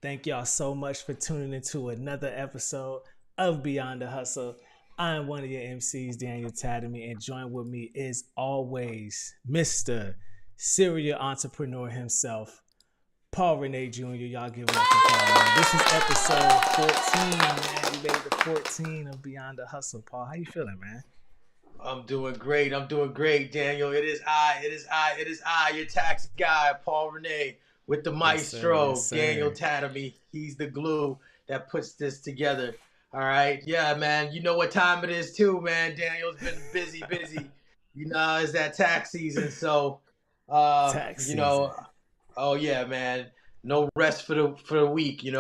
Thank y'all so much for tuning into another episode of Beyond the Hustle. I'm one of your MCs, Daniel Tadamy, and joined with me is always Mr. Serial Entrepreneur himself, Paul Rene Jr. Y'all give it up for Paul, man. This is episode 14, man. We made the 14 of Beyond the Hustle. Paul, how you feeling, man? I'm doing great. I'm doing great, Daniel. It is I, your tax guy, Paul Rene, with the Yes, sir. Yes, maestro, Daniel sir. Tadamy. He's the glue that puts this together. All right. Yeah, man. You know what time it is, too, man. Daniel's been busy, busy. It's that tax season. So, Tax you season. know, oh, yeah, man. No rest for the week. Yeah.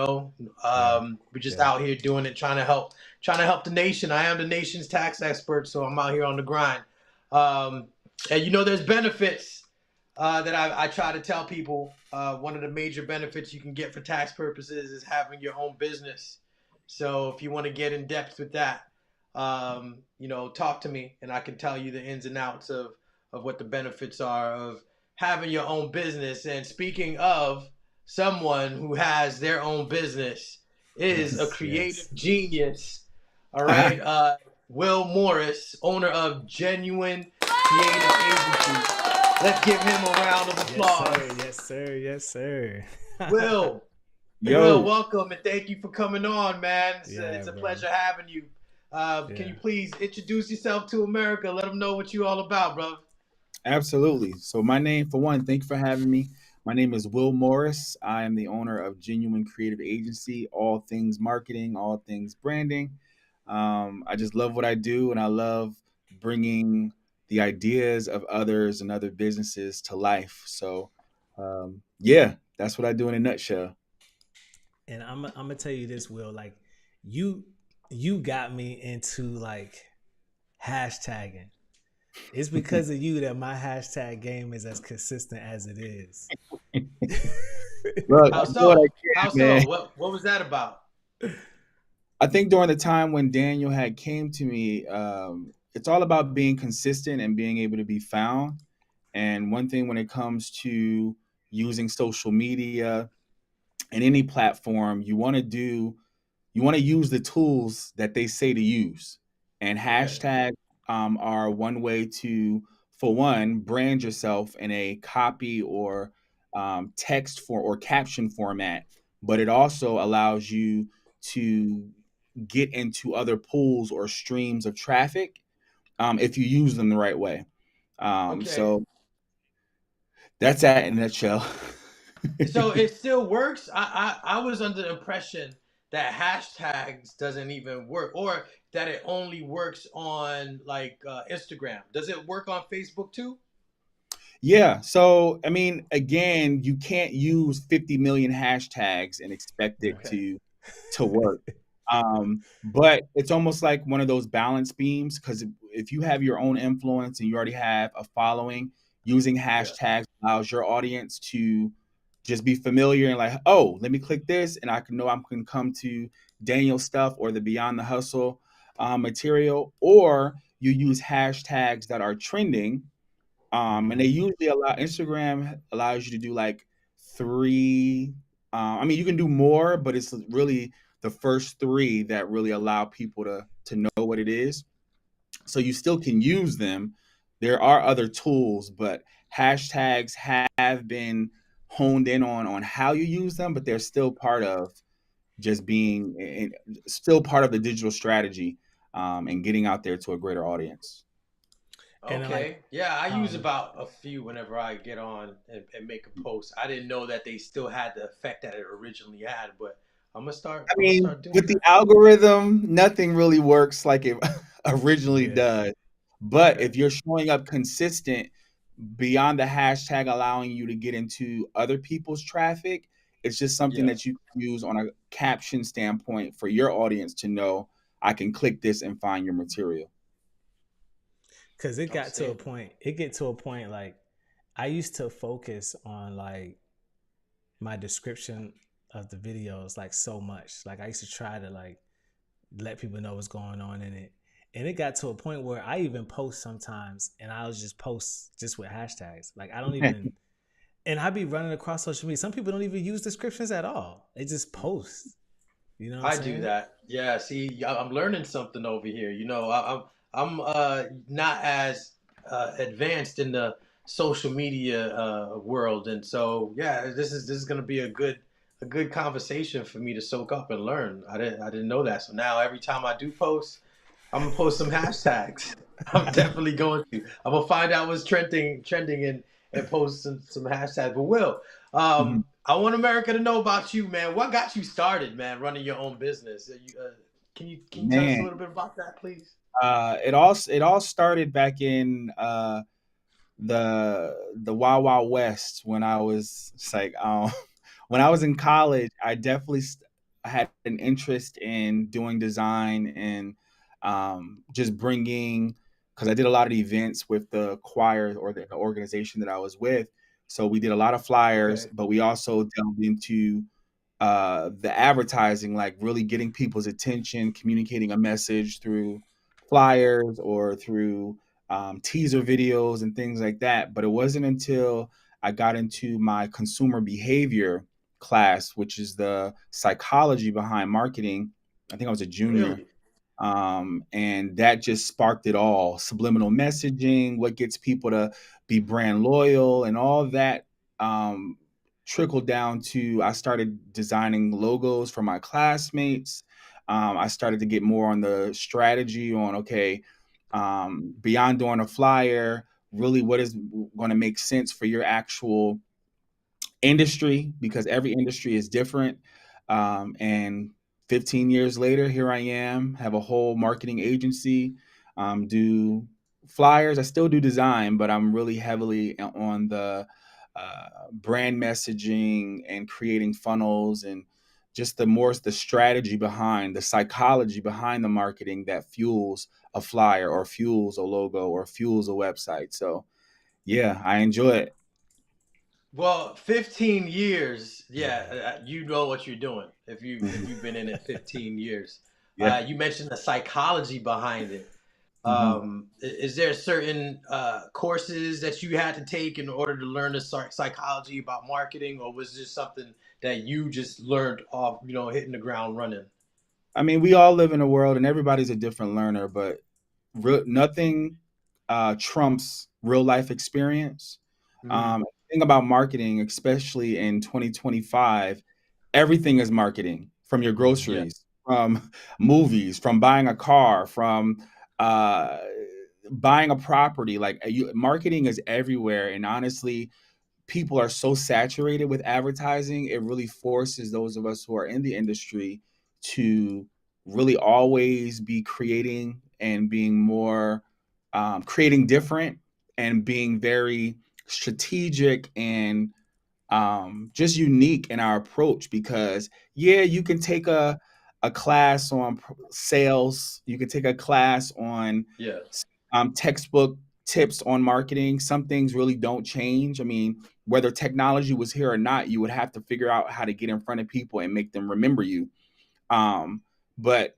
We're just Yeah. out here doing it, trying to help the nation. I am the nation's tax expert, so I'm out here on the grind. Um, and there's benefits that I try to tell people. One of the major benefits you can get for tax purposes is having your own business. So if you want to get in depth with that, talk to me, and I can tell you the ins and outs of what the benefits are of having your own business. And speaking of someone who has their own business, is a Yes. creative Yes. genius. All right. Will Morris, owner of Genuine Creative Agency. Let's give him a round of Yes, sir. applause. Yes, sir. Yes, sir. Will, Will, Yo, welcome and thank you for coming on, man. It's a, Yeah, it's a bro. pleasure having you. Can Yeah. you please introduce yourself to America? Let them know what you all about, bro. absolutely. So, my name, for one, thank you for having me. My name is Will Morris. I am the owner of Genuine Creative Agency, all things marketing, all things branding. I just love what I do, and I love bringing the ideas of others and other businesses to life. So, yeah, that's what I do in a nutshell. And I'm gonna tell you this, Will. Like, you you got me into like hashtagging. It's because of you that my hashtag game is as consistent as it is. Look, How I do what I so? How can, man. so? What was that about? I think during the time when Daniel had came to me, it's all about being consistent and being able to be found. And one thing when it comes to using social media and any platform, you want to use the tools that they say to use. And Okay. hashtags are one way to, for one, brand yourself in a copy or text for or caption format. But it also allows you to get into other pools or streams of traffic if you use them the right way. Okay. So that's that in a nutshell. So it still works. I was under the impression that hashtags doesn't even work, or that it only works on like Instagram. Does it work on Facebook too? Yeah. So, I mean, again, you can't use 50 million hashtags and expect it Okay. to work. But it's almost like one of those balance beams because if you have your own influence and you already have a following, using Yeah. hashtags allows your audience to just be familiar and like, oh, let me click this and I can know I can come to Daniel's stuff or the Beyond the Hustle material, or you use hashtags that are trending and they Mhm. usually allow Instagram allows you to do like three. I mean, you can do more, but it's really the first three that really allow people to know what it is. So you still can use them. There are other tools, but hashtags have been honed in on how you use them, but they're still part of just being still part of the digital strategy and getting out there to a greater audience. And then like, Okay. Yeah, I use um, about a few whenever I get on and make a post. I didn't know that they still had the effect that it originally had, but I'm gonna start. I I'm gonna mean, start doing with the that. algorithm, nothing really works like it originally yeah, does. But Okay. if you're showing up consistent beyond the hashtag allowing you to get into other people's traffic, it's just something Yeah. that you can use on a caption standpoint for your audience to know I can click this and find your material. because it got to a Outstanding. point. It get to a point like I used to focus on like my description of the videos like so much. Like I used to try to like let people know what's going on in it. And it got to a point where I even post sometimes and I'll just post just with hashtags. Like I don't even And I be running across social media. Some people don't even use descriptions at all. They just post. You know what I'm I do saying? that. Yeah. See, I'm learning something over here. I'm not as advanced in the social media world, and so yeah, this is gonna be a good conversation for me to soak up and learn. I didn't know that. So now every time I do post, I'm gonna post some hashtags. I'm definitely going to. I'm gonna find out what's trending, and post some hashtags. But Will, Mhm. I want America to know about you, man. What got you started, man, running your own business? Can you tell us a Man, little bit about that, please? it all started back in the Wild Wild West when I was it's like when I was in college. I definitely had an interest in doing design and just bringing because I did a lot of events with the choir or the organization that I was with. So we did a lot of flyers, Okay. but we also delved into the advertising, like really getting people's attention, communicating a message through flyers or through teaser videos and things like that. But it wasn't until I got into my consumer behavior class, which is the psychology behind marketing. I think I was a junior, Really? and that just sparked it all. Subliminal messaging, what gets people to be brand loyal, and all that um, trickled down to I started designing logos for my classmates. I started to get more on the strategy on, okay, beyond doing a flyer, really what is going to make sense for your actual industry, because every industry is different. And 15 years later, here I am, have a whole marketing agency, do flyers. I still do design, but I'm really heavily on the brand messaging and creating funnels and just the strategy behind the psychology behind the marketing that fuels a flyer or fuels a logo or fuels a website. So yeah, I enjoy it. Well, 15 years, yeah, Yeah. you know what you're doing if Mhm. you've been in it 15 years. Yeah. You mentioned the psychology behind it. Mhm. Is there certain courses that you had to take in order to learn the psychology about marketing, or was this something that you just learned off, hitting the ground running? I mean, we all live in a world, and everybody's a different learner, but nothing trumps real life experience. Mm, The thing about marketing, especially in 2025, everything is marketing, from your yeah, groceries, from movies, from buying a car, from uh, buying a property. Like marketing is everywhere. And honestly, people are so saturated with advertising, it really forces those of us who are in the industry to really always be creating and being more creating different and being very strategic and just unique in our approach. Because yeah, you can take a class on sales, you can take a class on yeah, textbook tips on marketing. Some things really don't change. I mean, whether technology was here or not, you would have to figure out how to get in front of people and make them remember you. But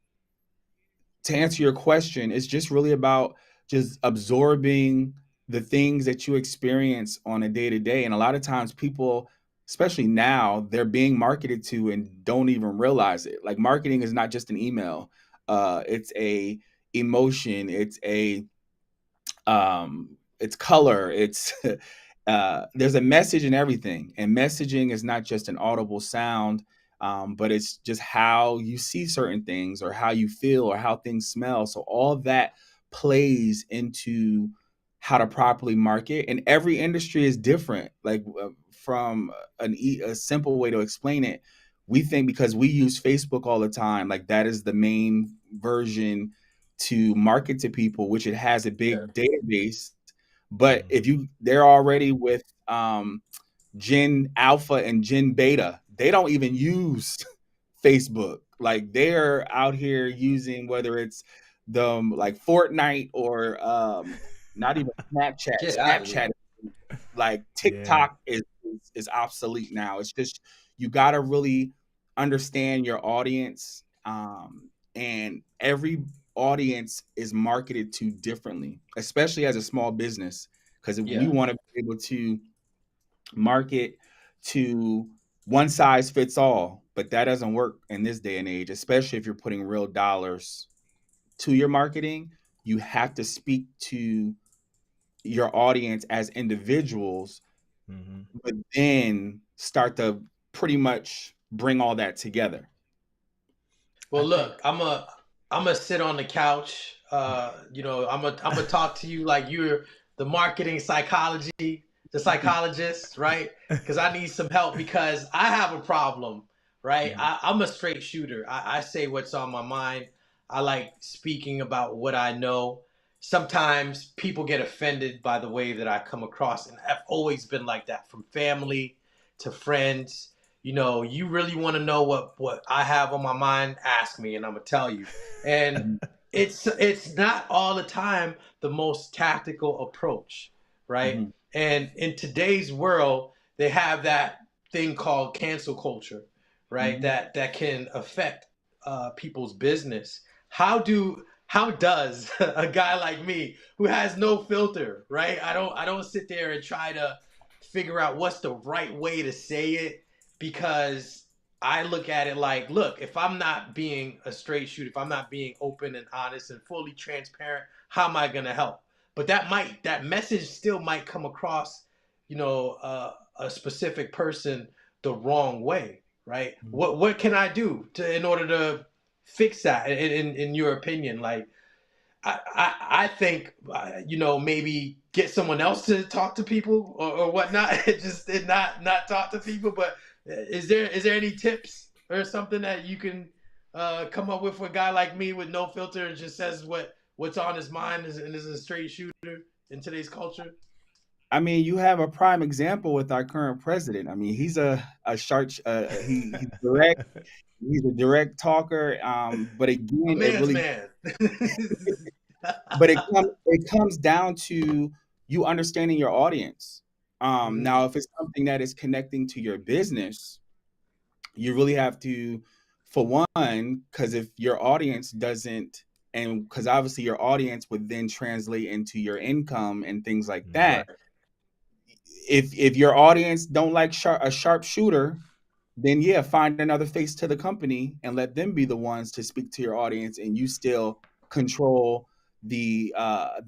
to answer your question, it's just really about just absorbing the things that you experience on a day to day. And a lot of times people, especially now, they're being marketed to and don't even realize it. Like marketing is not just an email. It's a emotion, it's color, it's there's a message in everything, and messaging is not just an audible sound, but it's just how you see certain things or how you feel or how things smell. So all that plays into how to properly market, and every industry is different. Like from a simple way to explain it, we think because we use Facebook all the time, like that is the main version to market to people, which it has a yeah, big database. But Mm. if you they're already with Gen Alpha and Gen Beta, they don't even use Facebook. Like they're out here using whether it's the like Fortnite or not even Snapchat. get out of Snapchat, here. like Yeah. TikTok is obsolete now. It's just you got to really understand your audience, and every audience is marketed to differently, especially as a small business, because we Yeah, want to be able to market to one size fits all, but that doesn't work in this day and age, especially if you're putting real dollars to your marketing. You have to speak to your audience as individuals, Mm-hmm. but then start to pretty much bring all that together. Well, I look, think. I'm gonna sit on the couch. I'm gonna talk to you like you're the marketing psychology, the psychologist, right? Because I need some help because I have a problem, right? Mhm. I'm a straight shooter. I say what's on my mind. I like speaking about what I know. Sometimes people get offended by the way that I come across, and I've always been like that from family to friends. You really want to know what I have on my mind, ask me and I'm gonna tell you. And it's not all the time the most tactical approach, right? Mhm. And in today's world, they have that thing called cancel culture, right? Mhm. That can affect people's business. How does a guy like me who has no filter, right? I don't sit there and try to figure out what's the right way to say it because I look at it like, look, if I'm not being a straight shoot, if I'm not being open and honest and fully transparent, how am I gonna help? But that message still might come across, a specific person the wrong way, right? Mhm. What can I do in order to fix that? In your opinion, like I think maybe get someone else to talk to people or whatnot, just and not talk to people. But is there any tips or something that you can come up with for a guy like me with no filter and just says what's on his mind and is a straight shooter in today's culture? I mean, you have a prime example with our current president. I mean, he's a sharp. He's direct. He's a direct talker. But A again, it man's really, man. but it comes down to you understanding your audience. Now, Mm, if it's something that is connecting to your business, you really have to, for one, because if your audience doesn't, and because obviously your audience would then translate into your income and things like Mhm. right. that. If your audience don't like a sharp shooter, then yeah, find another face to the company and let them be the ones to speak to your audience, and you still control the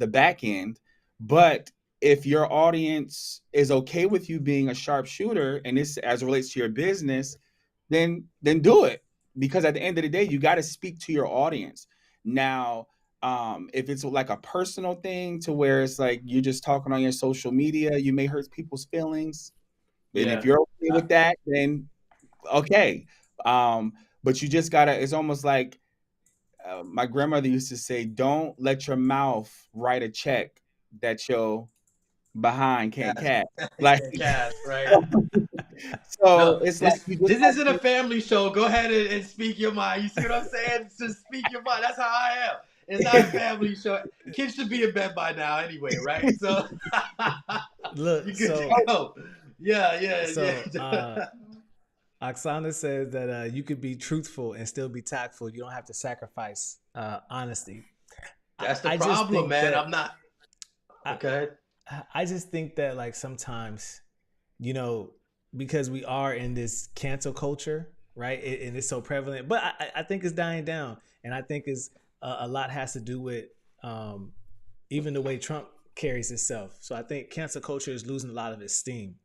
back end. But if your audience is okay with you being a sharp shooter, and this as it relates to your business, then do it, because at the end of the day, you got to speak to your audience. Now, if it's like a personal thing to where it's like you're just talking on your social media, you may hurt people's feelings. And if Yeah. you're okay Uh, with that, then okay. Um, but you just gotta. It's almost like my grandmother used to say, "Don't let your mouth write a check that your behind can't Cash. cash." Like, Cash, right? so No, it's like this you just this have isn't a to. family show. Go ahead and speak your mind. You see what I'm saying? Just speak your mind. That's how I am. It's not a family show. Kids should be in bed by now anyway, right? So Look, you good to so go. Yeah, yeah, so yeah. Oksana says that you could be truthful and still be tactful. You don't have to sacrifice honesty. I, That's the I just problem, think man. that I'm not I, okay. I just think that like sometimes, you know, because we are in this cancel culture, right? And it's so prevalent, but I think it's dying down, and I think is a lot has to do with um, even the way Trump carries himself. So I think cancel culture is losing a lot of its steam.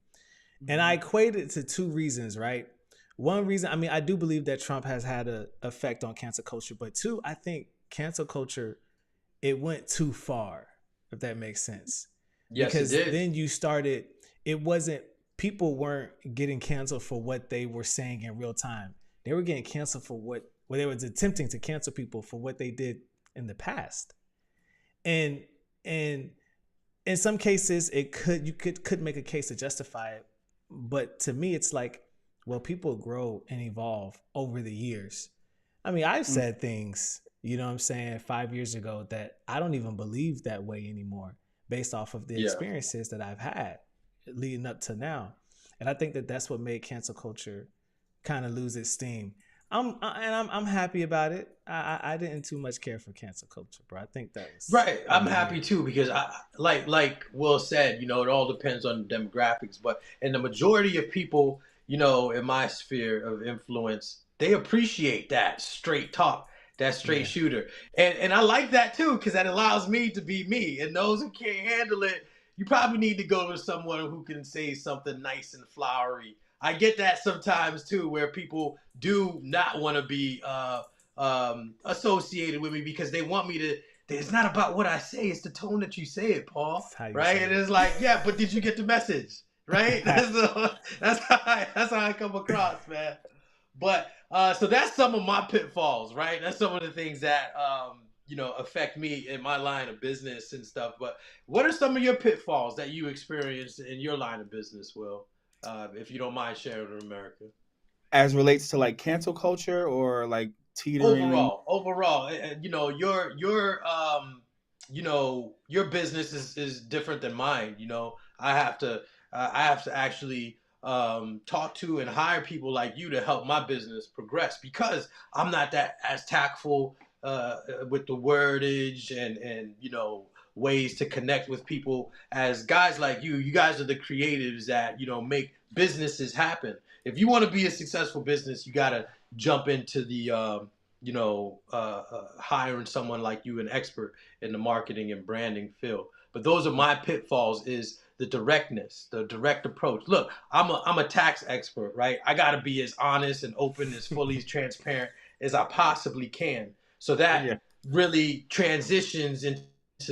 And I Mhm. equate it to two reasons, right? One reason, I mean, I do believe that Trump has had an effect on cancel culture, but two, I think cancel culture, it went too far, if that makes sense. Yes, it Because did. then you started, it wasn't, people weren't getting canceled for what they were saying in real time. They were getting canceled for what they was attempting to cancel people for what they did in the past. And, and in some cases it could you could make a case to justify it, but to me it's like, well, people grow and evolve over the years. I mean, I've Mm, said things, you know what I'm saying, 5 years ago that I don't even believe that way anymore, based off of the Yeah. experiences that I've had leading up to now. And I think that that's what made cancel culture kind of lose its steam. I'm happy about it. I didn't too much care for cancel culture, bro. I think that was Right, I'm happy overrated. too because I like Will said, it all depends on the demographics, but in the majority of people, in my sphere of influence, they appreciate that straight talk, that straight Yeah, shooter, and I like that too because that allows me to be me. And those who can't handle it, you probably need to go to someone who can say something nice and flowery. I get that sometimes too, where people do not want to be associated with me because they want me to. It's not about what I say; it's the tone that you say it, Paul. that's how you Right? say And it's like, yeah, but did you get the message? Right? it. That's how I come across, man. But so that's some of my pitfalls, right? That's some of the things that affect me in my line of business and stuff. But what are some of your pitfalls that you experienced in your line of business, Will? If you don't mind sharing with America. As relates to like cancel culture or like teetering. Overall, your business is different than mine. I have to actually talk to and hire people like you to help my business progress because I'm not that as tactful with the wordage and ways to connect with people as guys like you. You guys are the creatives that make businesses happen. If you want to be a successful business, you gotta jump into the hiring someone like you, an expert in the marketing and branding field. But those are my pitfalls: is the directness, the direct approach. Look, I'm a tax expert, right? I got to be as honest and open, as fully transparent as I possibly can, so that Yeah. really transitions into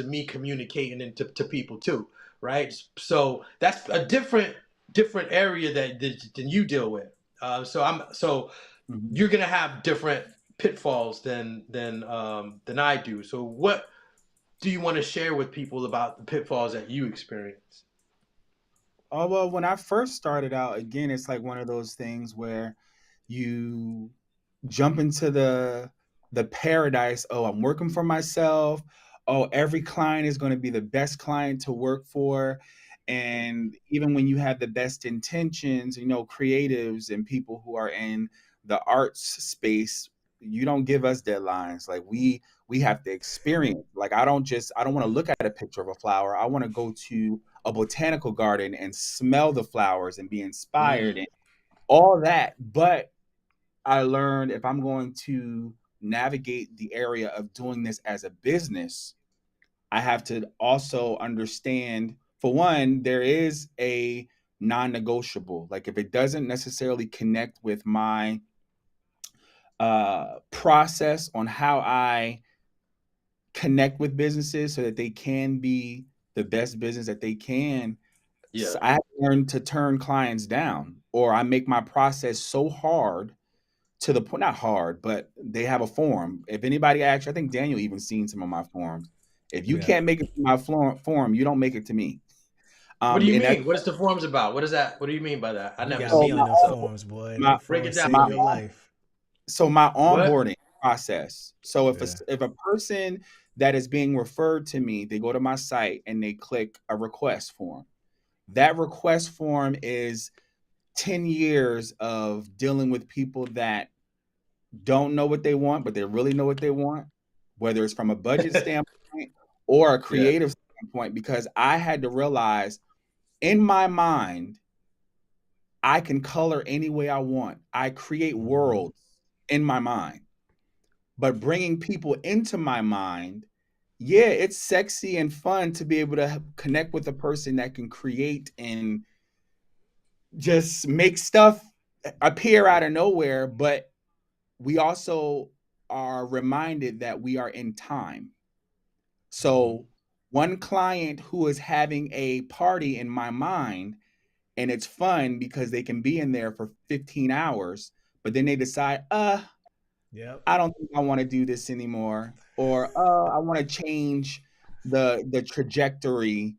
me communicating into to people too, right? So that's a different area than you deal with. So Mhm. you're gonna have different pitfalls than I do. So what do you want to share with people about the pitfalls that you experience? Oh, well, when I first started out, again, it's like one of those things where you jump into the paradise. Oh, I'm working for myself. Oh, every client is going to be the best client to work for. And even when you have the best intentions, creatives and people who are in the arts space, you don't give us deadlines. Like we have to experience. Like I don't want to look at a picture of a flower. I want to go to a botanical garden and smell the flowers and be inspired Mm, and all that. But I learned if I'm going to navigate the area of doing this as a business, I have to also understand, for one, there is a non negotiable. Like if it doesn't necessarily connect with my process on how I connect with businesses so that they can be the best business that they can, yeah. I have to learn to turn clients down, or I make my process so hard to the point, not hard, but they have a form. If anybody asks, I think Daniel even seen some of my forms. If you Yeah. can't make it to my form, you don't make it to me. What do you And that's mean? What is the forums about? What is that? What do you mean by that? I You never got so me seen on my them it. So forums, boy. my Them break it forums down saved my for your me. life. my What? onboarding process. So Yeah. if a person that is being referred to me, they go to my site and they click a request form. That request form is 10 years of dealing with people that don't know what they want, but they really know what they want, whether it's from a budget standpoint or a Yeah. creative standpoint, because I had to realize in my mind, I can color any way I want. I create Hmm. worlds in my mind, but bringing people into my mind, yeah, it's sexy and fun to be able to connect with a person that can create and just make stuff appear out of nowhere, but we also are reminded that we are in time. Hmm. So, one client who is having a party in my mind and it's fun because they can be in there for 15 hours, but then they decide, Yep. I don't think I want to do this anymore, or I want to change the trajectory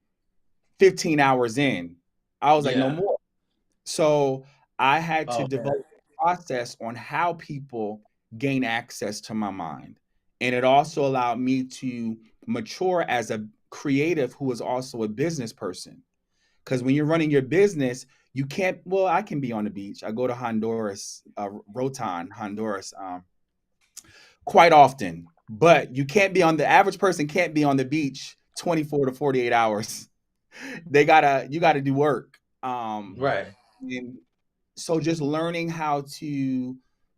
15 hours in. I was like, no Yeah. more. So I had to Okay. develop a process on how people gain access to my mind. And it also allowed me to mature as a creative who is also a business person. Because when you're running your business, you can't. Well, I can be on the beach. I go to Honduras, Rotan, Honduras, quite often. But you can't be on the average person can't be on the beach 24 to 48 hours. You gotta do work. Right. And so just learning how to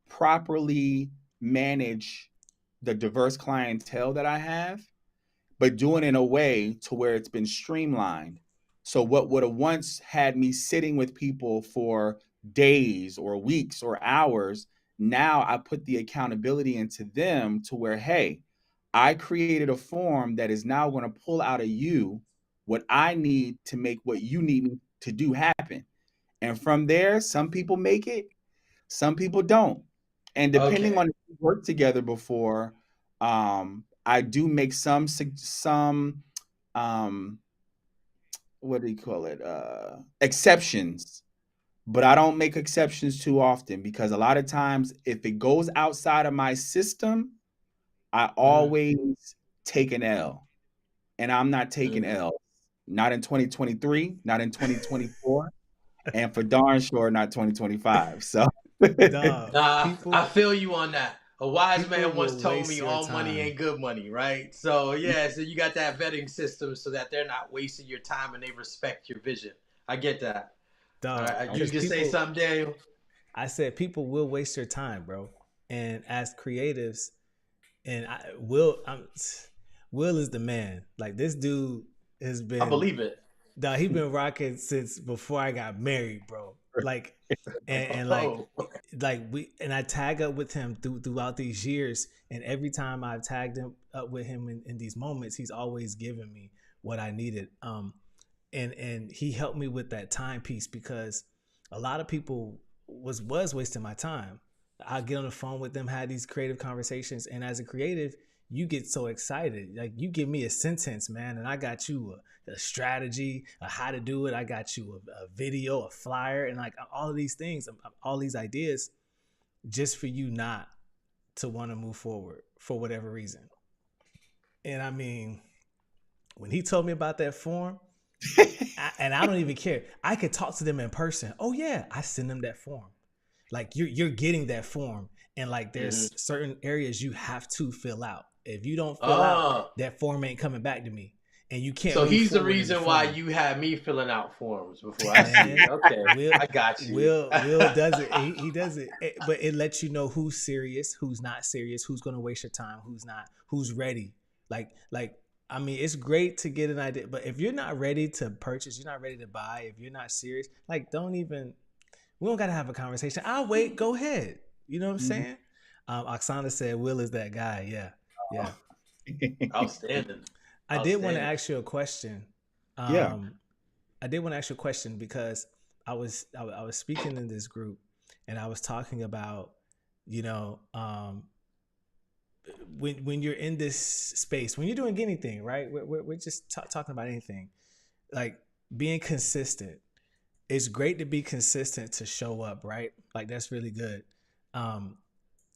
properly manage the diverse clientele that I have, but doing it in a way to where it's been streamlined. So what would have once had me sitting with people for days or weeks or hours, now I put the accountability into them to where, hey, I created a form that is now going to pull out of you what I need to make what you need me to do happen. And from there, some people make it, some people don't. And depending Okay. on if we worked together before, I do make some um, what do you call it? Exceptions. But I don't make exceptions too often because a lot of times if it goes outside of my system, I Mm-hmm. always take an L. And I'm not taking Mm-hmm. L. Not in 2023, not in 2024, and for darn sure not 2025. So Dog, Nah, I people feel you on that. A wise people man once will told waste me your all money time. ain't good money, right? So yeah, so you got that vetting system so that they're not wasting your time and they respect your vision. I get that. All Dog, right, you because can say people something, Daniel. I said people will waste your time, bro. And as creatives, and Will is the man. Like this dude has I been, believe it. dog, he been rocking since before I got married, bro. Like, and Oh, like we and I tag up with him throughout these years, and every time I've tagged him up with him in these moments, he's always given me what I needed. And he helped me with that timepiece because a lot of people was wasting my time. I get on the phone with them, had these creative conversations, and as a creative, you get so excited. Like you give me a sentence, man, and I got you a strategy, a how to do it. I got you a video, a flyer, and like all of these things, all these ideas, just for you not to want to move forward for whatever reason. And I mean, when he told me about that form, and I don't even care. I could talk to them in person. Oh yeah, I send them that form. Like you're getting that form, and like hmm. there's certain areas you have to fill out. If you don't fill out, Oh, that form ain't coming back to me, and you can't so move he's the forward in the reason why form. you had me filling out forms before. I see. Man, Okay, Will I got you. Will does it. He does it, but it lets you know who's serious, who's not serious, who's gonna waste your time, who's not, who's ready. Like I mean, it's great to get an idea, but if you're not ready to purchase, you're not ready to buy, if you're not serious, like don't even. We don't gotta have a conversation. I'll wait. Go ahead. You know what I'm Mhm. saying? Oksana said Will is that guy. Yeah, yeah. Outstanding. I did want to Outstanding. ask you a question. Yeah. Um, I did want to ask you a question because I was speaking in this group and I was talking about you know when you're in this space when you're doing anything right we're just talking about anything like being consistent. It's great to be consistent to show up right like that's really good. Um,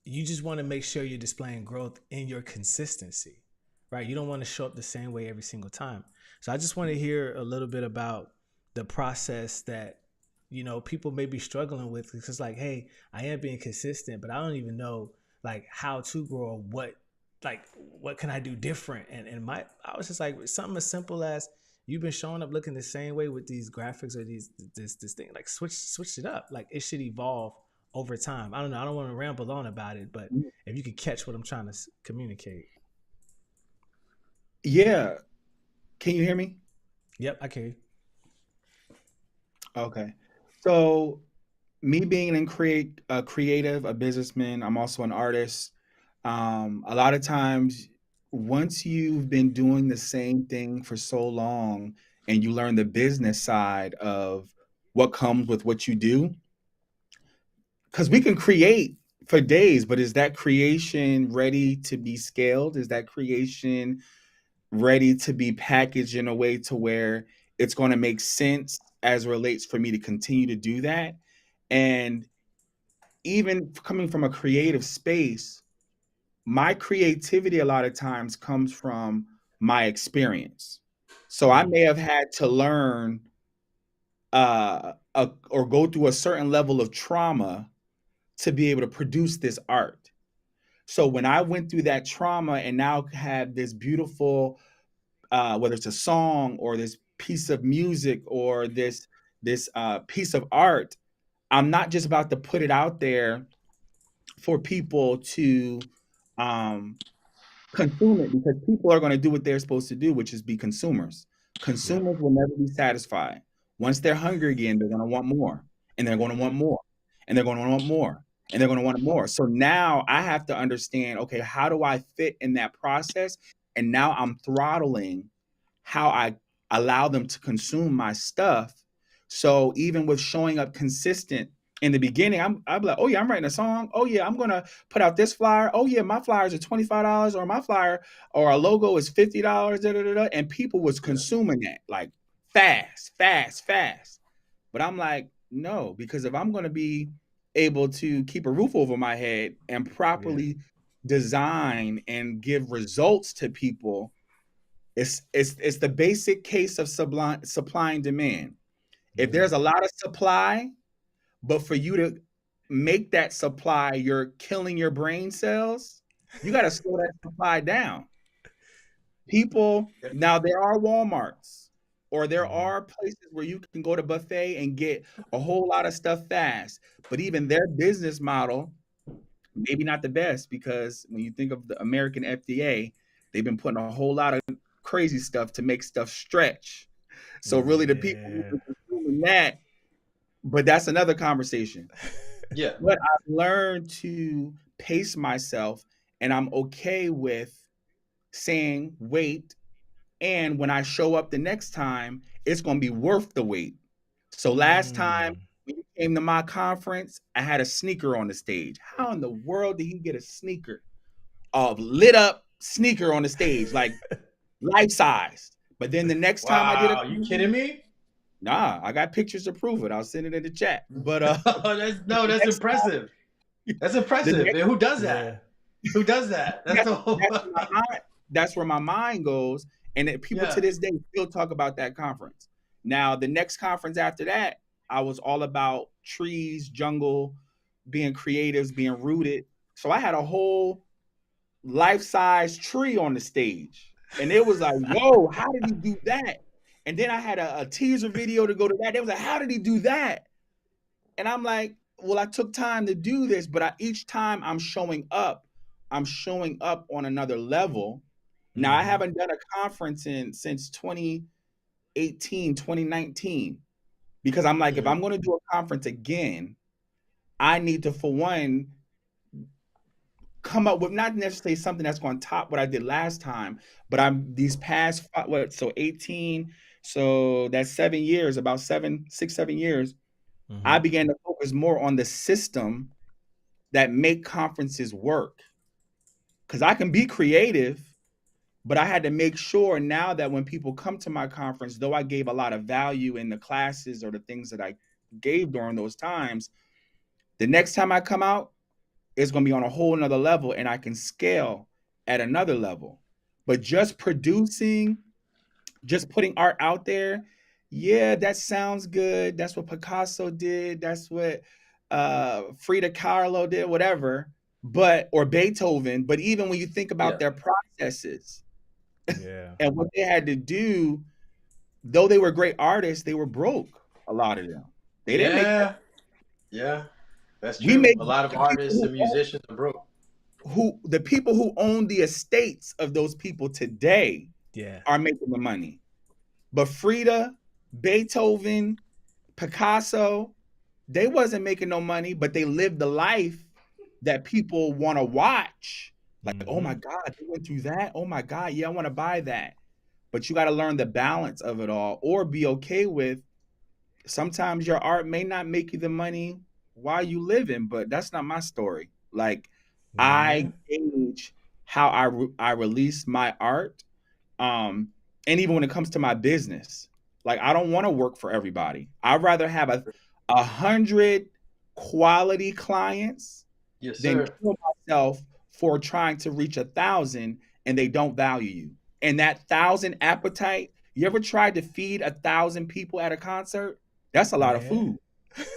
you just want to make sure you're displaying growth in your consistency, right? You don't want to show up the same way every single time. So I just want to hear a little bit about the process that people may be struggling with because it's like, hey, I am being consistent, but I don't even know like how to grow or like what can I do different? And my I was just like something as simple as you've been showing up looking the same way with these graphics or this thing like switch it up like it should evolve over time. I don't know. I don't want to ramble on about it, but if you could catch what I'm trying to communicate. Yeah. Can you hear me? Yep, I can. Okay. So me being a creative, a businessman, I'm also an artist. A lot of times, once you've been doing the same thing for so long and you learn the business side of what comes with what you do, because we can create for days, but is that creation ready to be scaled? Is that creation ready to be packaged in a way to where it's going to make sense as relates for me to continue to do that? And even coming from a creative space, my creativity a lot of times comes from my experience. So I Mm, may have had to learn or go through a certain level of trauma to be able to produce this art. So when I went through that trauma and now have this beautiful, whether it's a song or this piece of music or this piece of art, I'm not just about to put it out there for people to um, consume it, because people are going to do what they're supposed to do, which is be consumers. Yep. Consumers will never be satisfied. Once they're hungry again, they're going to want more, and they're going to Mm-hmm. want more, and they're going to want more, and they're going to want more. So now I have to understand, okay, how do I fit in that process? And now I'm throttling how I allow them to consume my stuff. So even with showing up consistent in the beginning, I'm like, oh yeah, I'm writing a song. Oh yeah, I'm gonna put out this flyer. Oh yeah, my flyers are $25, or my flyer or a logo is $50. Da, da, da, da. And people was Yeah. consuming that like fast, fast, fast. But I'm like, no, because if I'm gonna be able to keep a roof over my head and Yeah. properly design and give results to people, it's the basic case of sublime supply and demand. If Mm-hmm. there's a lot of supply, but for you to make that supply, you're killing your brain cells, you got to slow that supply down. People, Yeah. now there are Walmarts or there Mm-hmm. are places where you can go to buffet and get a whole lot of stuff fast, but even their business model, maybe not the best, because when you think of the American FDA, they've been putting a whole lot of crazy stuff to make stuff stretch. So really the people who Yeah. are consuming that, but that's another conversation. Yeah. But I've learned to pace myself, and I'm okay with saying wait. And when I show up the next time, it's going to be worth the wait. So last time Mm. when you came to my conference, I had a sneaker on the stage. How in the world did he get a sneaker? A lit up sneaker on the stage, like life sized. But then the next time I did a Wow. You conference, kidding me? nah, I got pictures to prove it. I'll send it in the chat. But That's no. the That's next impressive. That's the impressive. next And who does that? Yeah. Who does that? That's the whole. that's where my mind that's where my mind goes. And that people to Yeah. this day still talk about that conference. Now, the next conference after that, I was all about trees, jungle, being creatives, being rooted. So I had a whole life-size tree on the stage. And it was like, whoa, how did he do that? And then I had a teaser video to go to that. They was like, how did he do that? And I'm like, well, I took time to do this, but each time I'm showing up on another level. Now, I Mm-hmm. haven't done a conference since 2018, 2019, because I'm like, if Mm-hmm. I'm going to do a conference again, I need to, for one, come up with not necessarily something that's going to top what I did last time, but I'm these past so 18, so that's 7 years, about 7 6 7 years. Mm-hmm. I began to focus more on the system that make conferences work. Because I can be creative, but I had to make sure now that when people come to my conference, though I gave a lot of value in the classes or the things that I gave during those times, the next time I come out, it's going to be on a whole nother level and I can scale at another level. But just putting art out there, yeah, that sounds good. That's what Picasso did. That's what Frida Kahlo did, whatever. But or Beethoven. But even when you think about Yeah. their processes Yeah. and what they had to do, though they were great artists, they were broke. A lot of them. They didn't make that. Yeah. Yeah. That's We true. make A lot of the people artists and musicians are broke. the people who own the estates of those people today Yeah. are making the money. But Frida, Beethoven, Picasso, they wasn't making no money, but they lived the life that people want to watch. Like, oh Mm-hmm. my God, they went through that. Oh my God, yeah, I want to buy that. But you got to learn the balance of it all, or be okay with sometimes your art may not make you the money while you living, but that's not my story. Like, Yeah. I gauge how I release my art, um, and even when it comes to my business, like I don't want to work for everybody. I'd rather have a hundred quality clients Yes, than sir. kill myself for trying to reach 1,000 and they don't value you. And that thousand appetite, you ever tried to feed 1,000 people at a concert? That's a lot of Man. food.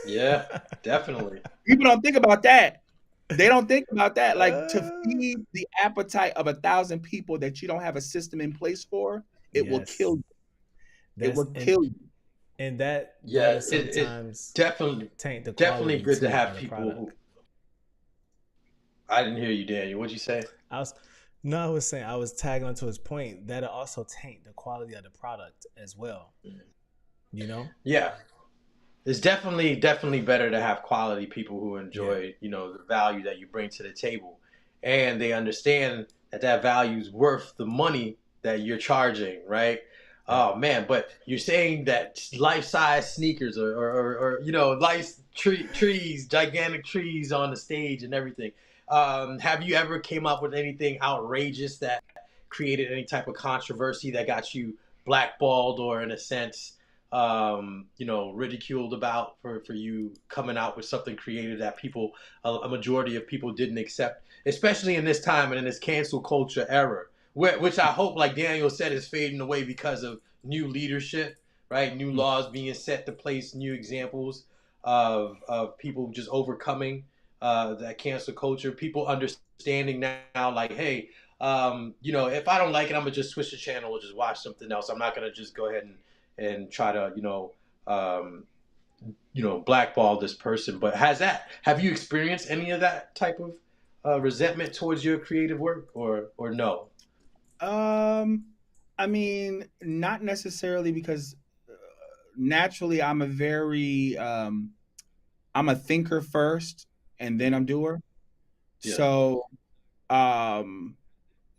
Yeah, definitely. People don't think about that. They don't think about that. Like to Uh, feed the appetite of 1,000 people that you don't have a system in place for, it will yes. kill you. It That's will kill you. and that Yeah, that'll it's sometimes definitely taint the definitely quality good to too have of the people product. who. I didn't hear you, Daniel. What'd you say? I was no, I was saying I was tagging onto his point that'll also taint the quality of the product as well. You know? Yeah, it's definitely better to have quality people who Yeah. enjoy, the value that you bring to the table, and they understand that that value is worth the money that you're charging, right? Yep. Oh man, but you're saying that life-size sneakers or trees, gigantic trees on the stage and everything. Have you ever came up with anything outrageous that created any type of controversy that got you blackballed or, in a sense, ridiculed about for you coming out with something creative that a majority of people didn't accept, especially in this time and in this cancel culture era, which I hope, like Daniel said, is fading away because of new leadership, right? New Mm. laws being set to place new examples of people just overcoming that cancel culture. People understanding now, like, hey, if I don't like it, I'm gonna just switch the channel or just watch something else. I'm not gonna just go ahead and try to um, blackball this person. But have you experienced any of that type of resentment towards your creative work, or no? Um, I mean, not necessarily because naturally I'm a thinker first and then I'm doer. Yeah, So um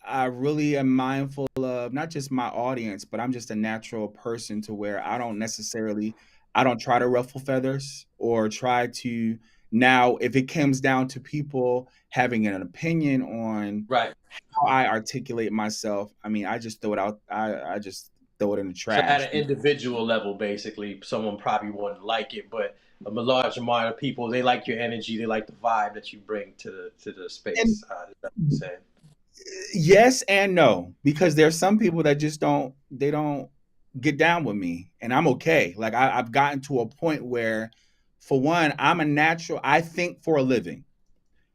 I really am mindful of not just my audience, but I'm just a natural person to where I don't try to ruffle feathers or try to. Now if it comes down to people having an opinion on right. how I articulate myself, I mean, I just throw it out. I just throw it in the So at trash. an individual level, basically, someone probably wouldn't like it, but a large amount of people, they like your energy, they like the vibe that you bring to the And space. Is that what you're saying? yes and no, because there's some people that just don't get down with me, and I'm okay. Like I've gotten to a point where, for one, I think for a living.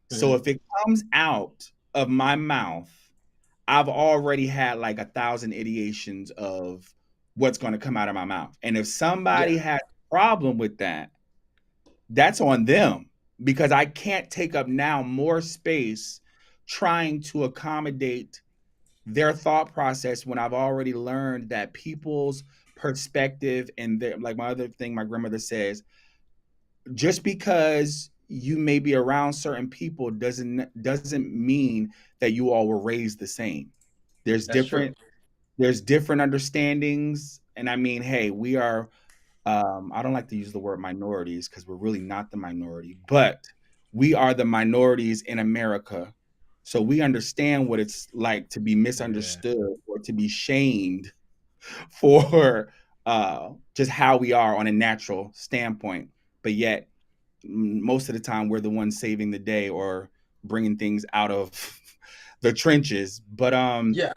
So Mm-hmm. if it comes out of my mouth, I've already had like 1,000 ideations of what's going to come out of my mouth. And if Yeah, somebody has a problem with that, that's on them, because I can't take up now more space trying to accommodate their thought process when I've already learned that people's perspective and their, like my other thing my grandmother says, just because you may be around certain people doesn't mean that you all were raised the same. There's that's true. different there's different understandings, and I mean, hey, we are I don't like to use the word minorities because we're really not the minority, but we are the minorities in America. So we understand what it's like to be Yeah. misunderstood or to be shamed for just how we are on a natural standpoint. But yet, most of the time, we're the ones saving the day or bringing things out of the trenches. But Yeah.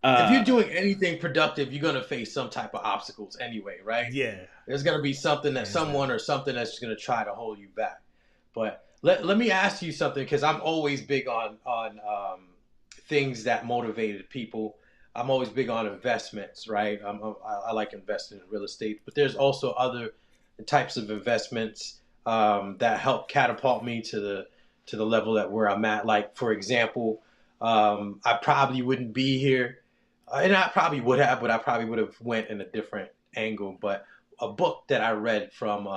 If you're uh, doing anything productive, you're gonna face some type of obstacles anyway, right? Yeah. There's gonna be something that Hands down. someone or something that's gonna try to hold you back. But let me ask you something, because I'm always big on things that motivated people. I'm always big on investments, right? I like investing in real estate, but there's also other types of investments that help catapult me to the level that where I'm at. Like, for example, I probably wouldn't be here, and I probably would have, but I probably would have went in a different angle. But a book that I read from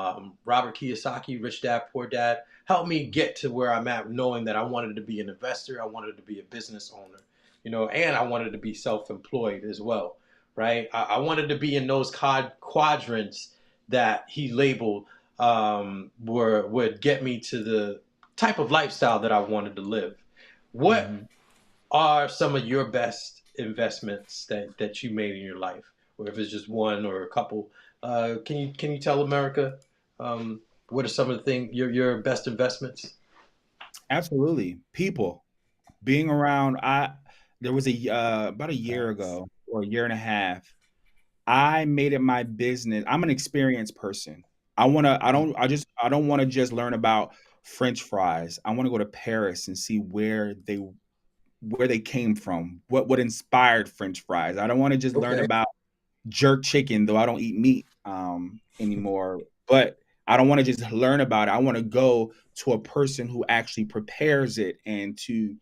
Robert Kiyosaki, Rich Dad Poor Dad, helped me get to where I'm at, knowing that I wanted to be an investor, I wanted to be a business owner, and I wanted to be self-employed as well, right? I wanted to be in those quadrants that he labeled, would get me to the type of lifestyle that I wanted to live. What Hmm. are some of your best investments that you made in your life, or if it's just one or a couple? Can you tell America, what are some of the things your best investments? absolutely, people being around. I There was about a year Facts. ago or a year and a half. I made it my business. I'm an experienced person. I don't want to just learn about French fries. I want to go to Paris and see where they came from, what inspired French fries. I don't want to just learn Okay. about jerk chicken, though I don't eat meat anymore. But I don't want to just learn about it. I want to go to a person who actually prepares it and to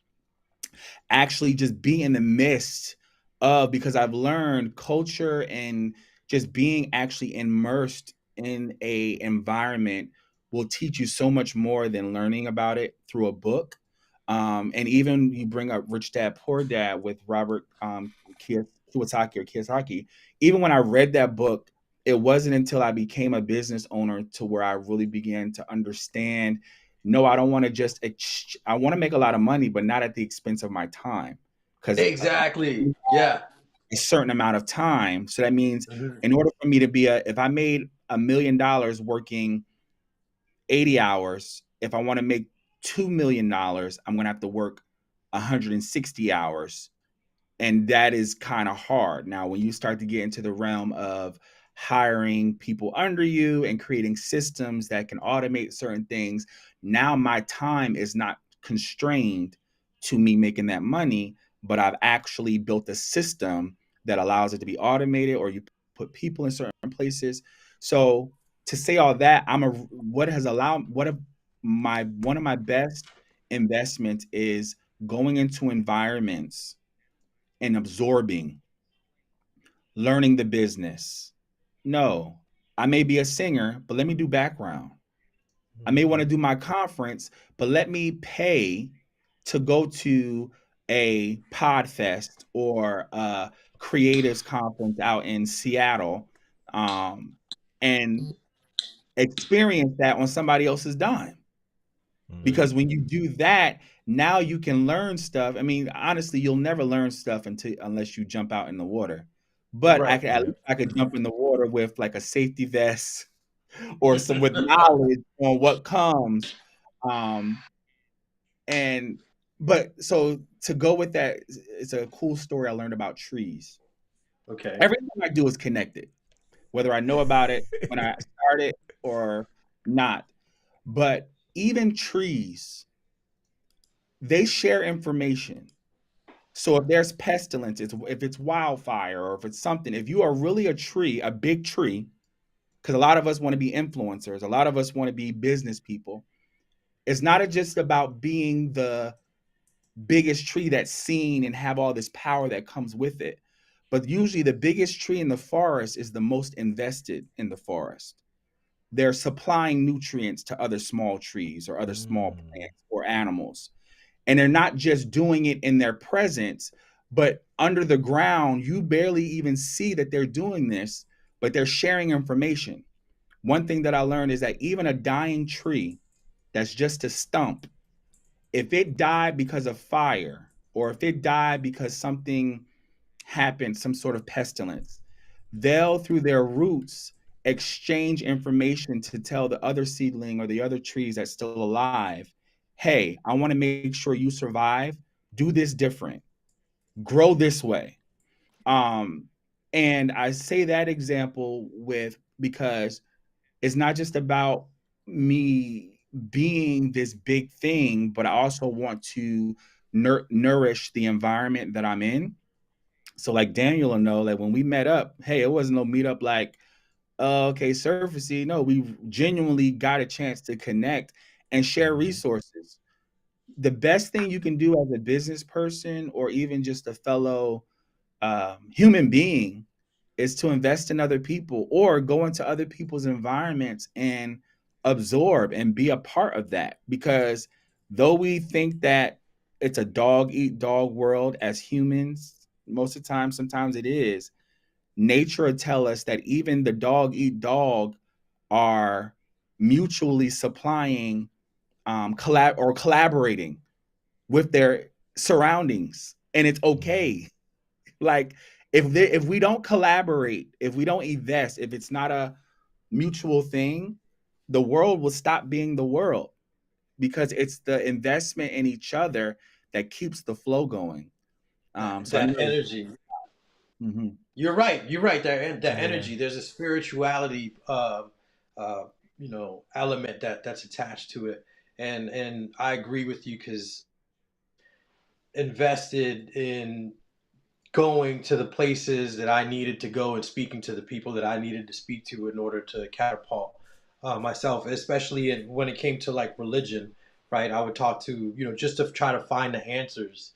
actually just be in the midst of, because I've learned culture and just being actually immersed in a environment will teach you so much more than learning about it through a book. And even you bring up Rich Dad Poor Dad with Robert Kiyosaki or Kiyosaki. Even when I read that book, it wasn't until I became a business owner to where I really began to understand, no, I don't want to just I want to make a lot of money, but not at the expense of my time, because Exactly. Yeah. a certain amount of time. So that means Hmm. in order for me to be if I made $1 million working 80 hours, if I want to make $2 million, I'm going to have to work 160 hours, and that is kind of hard. Now, when you start to get into the realm of hiring people under you and creating systems that can automate certain things, now my time is not constrained to me making that money, but I've actually built a system that allows it to be automated, or you put people in certain places. So to say all that, what has allowed what have my one of my best investments is going into environments and absorbing, learning the business. No, I may be a singer, but let me do background. I may want to do my conference, but let me pay to go to a Podfest or a creatives conference out in Seattle, um, and experience that on somebody else's dime. Because when you do that, now you can learn stuff. I mean, honestly, you'll never learn stuff unless you jump out in the water. But Right. at least I could jump in the water with like a safety vest or some with knowledge on what comes. Um, and but so to go with that, it's a cool story I learned about trees. Okay. Everything I do is connected, whether I know about it when I started or not. But even trees, they share information. So if there's pestilence, if it's wildfire or if it's something, if you are really a tree, a big tree, because a lot of us want to be influencers, a lot of us want to be business people. It's not just about being the biggest tree that's seen and have all this power that comes with it. But usually the biggest tree in the forest is the most invested in the forest. They're supplying nutrients to other small trees or other small plants or animals. And they're not just doing it in their presence, but under the ground, you barely even see that they're doing this, but they're sharing information. One thing that I learned is that even a dying tree that's just a stump, if it died because of fire or if it died because something happened, some sort of pestilence, they'll, through their roots, exchange information to tell the other seedling or the other trees that's still alive, hey, I want to make sure you survive. Do this different. Grow this way. Um, and I say that example with because it's not just about me being this big thing, but I also want to nourish the environment that I'm in. So like Daniel will know that when we met up, hey, it wasn't no meetup like, okay, surfacey. No, we genuinely got a chance to connect and share resources. The best thing you can do as a business person or even just a fellow human being is to invest in other people or go into other people's environments and absorb and be a part of that. Because though we think that it's a dog eat dog world as humans, most of the time, sometimes it is. Nature will tell us that even the dog eat dog are mutually supplying collaborating with their surroundings, and it's okay. Like if we don't collaborate, if we don't invest, if it's not a mutual thing, the world will stop being the world because it's the investment in each other that keeps the flow going. So I That know energy. Hmm. You're right. You're right. That Yeah. energy. There's a spirituality, uh, element that's attached to it, and I agree with you because invested in going to the places that I needed to go and speaking to the people that I needed to speak to in order to catapult myself, especially when it came to like religion, right? I would talk to, just to try to find the answers.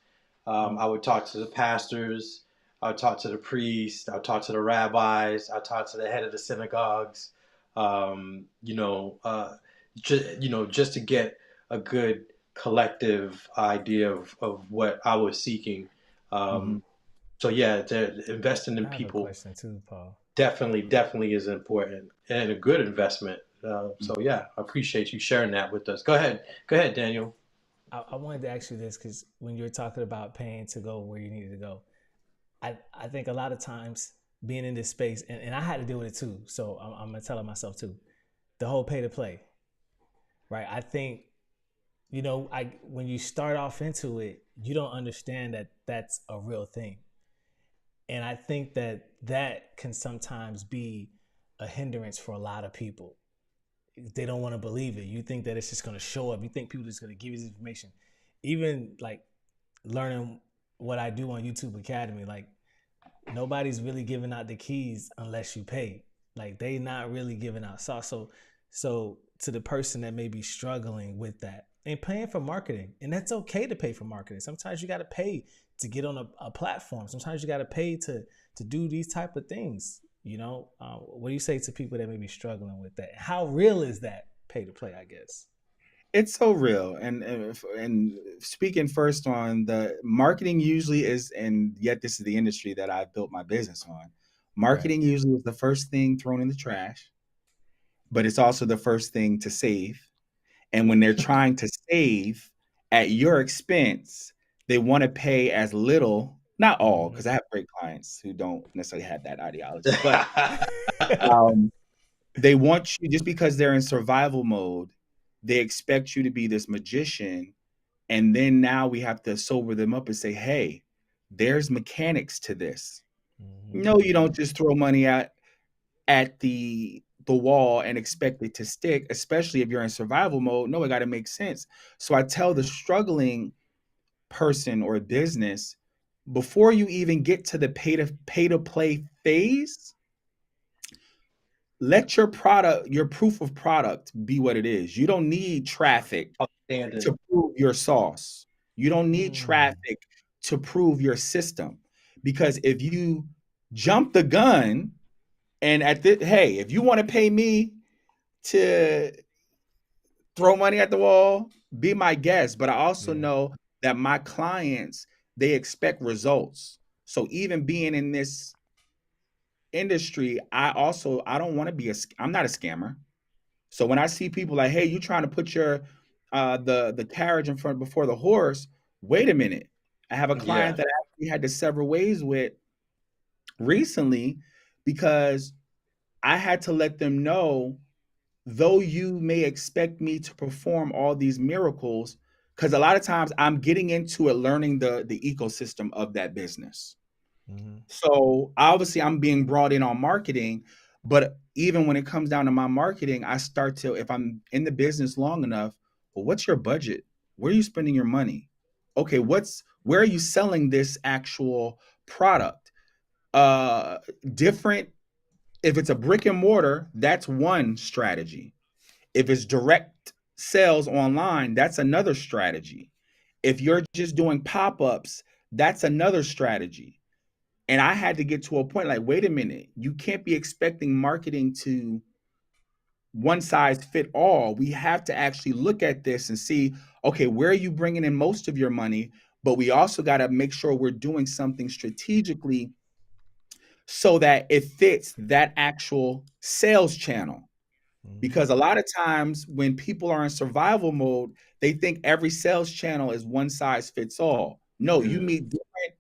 I would talk to the pastors, I would talk to the priests, I would talk to the rabbis, I would talk to the head of the synagogues, um, you know, uh, just to get a good collective idea of what I was seeking. Hmm. Um, so yeah, investing in I have a people question too, Paul. definitely is important and a good investment. So yeah, I appreciate you sharing that with us. Go ahead, Daniel. I wanted to ask you this because when you were talking about paying to go where you needed to go, I think a lot of times being in this space, and I had to deal with it too. So I'm gonna tell it myself too. The whole pay to play, right? I think I when you start off into it, you don't understand that that's a real thing, and I think that that can sometimes be a hindrance for a lot of people. They don't want to believe it. You think that it's just going to show up. You think people are just going to give you this information. Even like learning what I do on YouTube Academy, like nobody's really giving out the keys unless you pay. Like they not really giving out sauce. So to the person that may be struggling with that and paying for marketing, and that's okay to pay for marketing. Sometimes you got to pay to get on a platform. Sometimes you got to pay to do these type of things. What do you say to people that may be struggling with that? How real is that pay to play? I guess. It's so real, and speaking first on the marketing usually is, and yet this is the industry that I've built my business on. Right. Marketing usually is the first thing thrown in the trash, but it's also the first thing to save. And when they're trying to save at your expense, they want to pay as little, not all, Mm-hmm. because I have great clients who don't necessarily have that ideology, but um, they want you just because they're in survival mode, they expect you to be this magician. And then now we have to sober them up and say, hey, there's mechanics to this. Mm-hmm. No, you don't just throw money at the wall and expect it to stick, especially if you're in survival mode. No, it got to make sense. So I tell the struggling person or business, before you even get to the pay to play phase, let your product, your proof of product be what it is. You don't need traffic Outstanding. to prove your sauce. You don't need Mm. traffic to prove your system. Because if you jump the gun and hey, if you want to pay me to throw money at the wall, be my guest. But I also Yeah. know that my clients, they expect results. So even being in this industry, I don't want to be I'm not a scammer. So when I see people like, hey, you trying to put your the carriage in front before the horse, wait a minute. I have a Yeah, client that I actually had to sever ways with recently because I had to let them know, though you may expect me to perform all these miracles, because a lot of times I'm getting into it, learning the ecosystem of that business. Mm-hmm. So obviously I'm being brought in on marketing, but even when it comes down to my marketing, I start to, if I'm in the business long enough, well, what's your budget? Where are you spending your money? Okay, where are you selling this actual product? Uh Different, if it's a brick and mortar, that's one strategy. If it's direct sales online, that's another strategy. If you're just doing pop-ups, that's another strategy. And I had to get to a point like, wait a minute, you can't be expecting marketing to one size fit all. We have to actually look at this and see, okay, where are you bringing in most of your money? But we also got to make sure we're doing something strategically so that it fits that actual sales channel. Mm-hmm. Because a lot of times when people are in survival mode, they think every sales channel is one size fits all. No, you yeah, meet different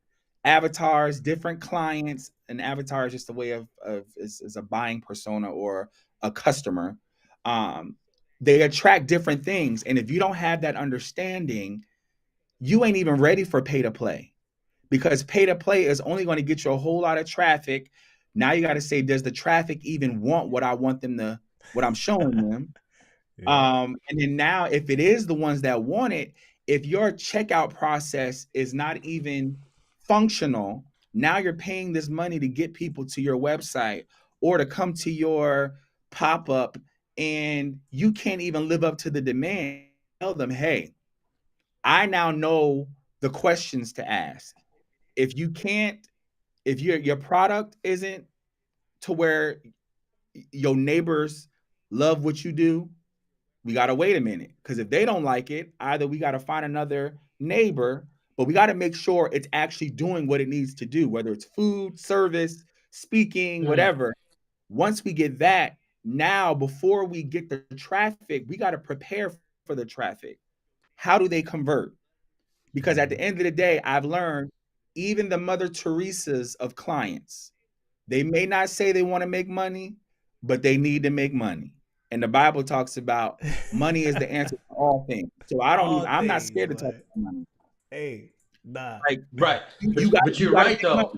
avatars, different clients. An avatar is just a way of is a buying persona or a customer. Um, they attract different things. And if you don't have that understanding, you ain't even ready for pay to play because pay to play is only going to get you a whole lot of traffic. Now you got to say, does the traffic even want what I want them to, what I'm showing them? Yeah. And then now, if it is the ones that want it, if your checkout process is not even functional, now you're paying this money to get people to your website or to come to your pop up, and you can't even live up to the demand. Tell them, hey, I now know the questions to ask. If you can't, if your product isn't to where your neighbors love what you do, we got to wait a minute, because if they don't like it, either we got to find another neighbor, but we got to make sure it's actually doing what it needs to do, whether it's food, service, speaking, Mm, whatever. Once we get that, now before we get the traffic, we got to prepare for the traffic. How do they convert? Because at the Mhm. end of the day, I've learned even the Mother Teresa's of clients, they may not say they want to make money, but they need to make money. And the Bible talks about money is the answer to all things. So I don't even, All I'm not things, scared to talk but about money. hey, nah. Like right. you got But you you're got to right make though. money.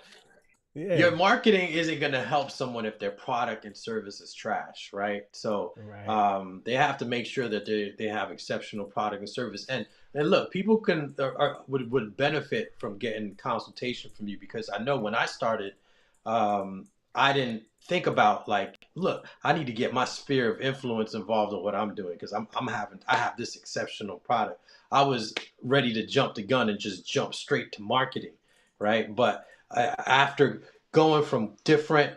Yeah. Your marketing isn't going to help someone if their product and service is trash, right? So Right. they have to make sure that they have exceptional product and service. And look, people can would benefit from getting consultation from you, because I know when I started, I didn't think about like, look, I need to get my sphere of influence involved in what I'm doing, because I have this exceptional product. I was ready to jump the gun and just jump straight to marketing, right? But after going from different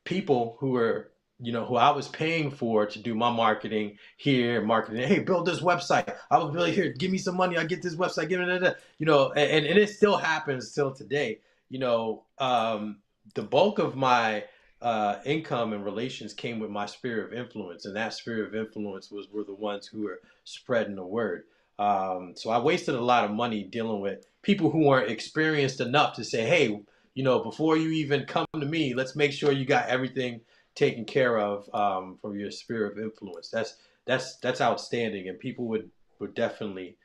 people who were, who I was paying for to do my marketing here, marketing, hey, build this website. I was really here, give me some money, I get this website, give me that, and it still happens still today. The bulk of my income and relations came with my sphere of influence, and that sphere of influence were the ones who were spreading the word. So I wasted a lot of money dealing with people who weren't experienced enough to say, hey, before you even come to me, let's make sure you got everything taken care of from your sphere of influence. That's outstanding, and people would definitely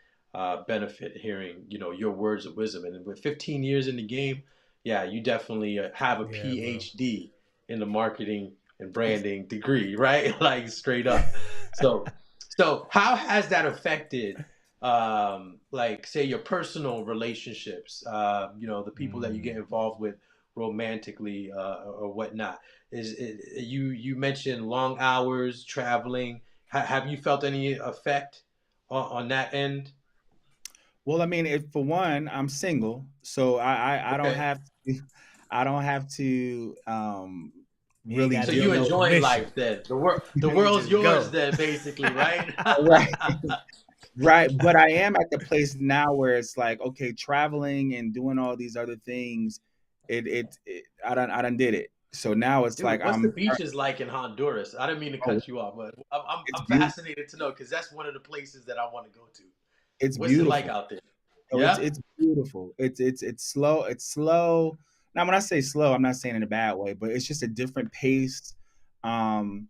benefit hearing your words of wisdom. And with 15 years in the game, yeah, you definitely have a Yeah, bro. PhD in the marketing and branding degree, right? Like straight up. So, so how has that affected, like say your personal relationships? The people that you get Mm. involved with romantically or whatnot. You mentioned long hours traveling? Have you felt any effect on that end? Well, I mean, if for one, I'm single, so I don't Okay. have to, I don't have to You ain't really gotta So deal get you no with. enjoying permission. life then? The You world's just yours go. then, basically, right? Right. Right, but I am at the place now where it's like, okay, traveling and doing all these other things, I done did it. So now it's Dude, like what's the beaches like in Honduras? I didn't mean to oh, cut you off, but it's I'm beautiful. fascinated to know, because that's one of the places that I want to go to. It's What's it like beautiful. out there? Oh, it's Yeah? it's beautiful. It's slow. It's slow. Now, when I say slow, I'm not saying in a bad way, but it's just a different pace. Um,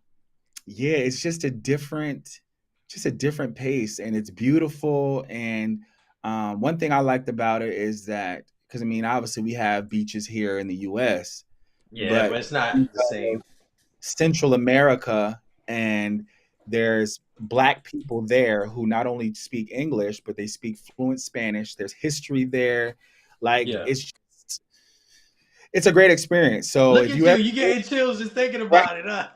yeah, it's just a different pace, and it's beautiful. And one thing I liked about it is that, because I mean, obviously we have beaches here in the U.S., Yeah, but but it's not think the same. of Central America, and there's black people there who not only speak English, but they speak fluent Spanish. There's history there. Like Yeah. it's a great experience. So Look if at you you. ever You getting chills just thinking right, about it, huh?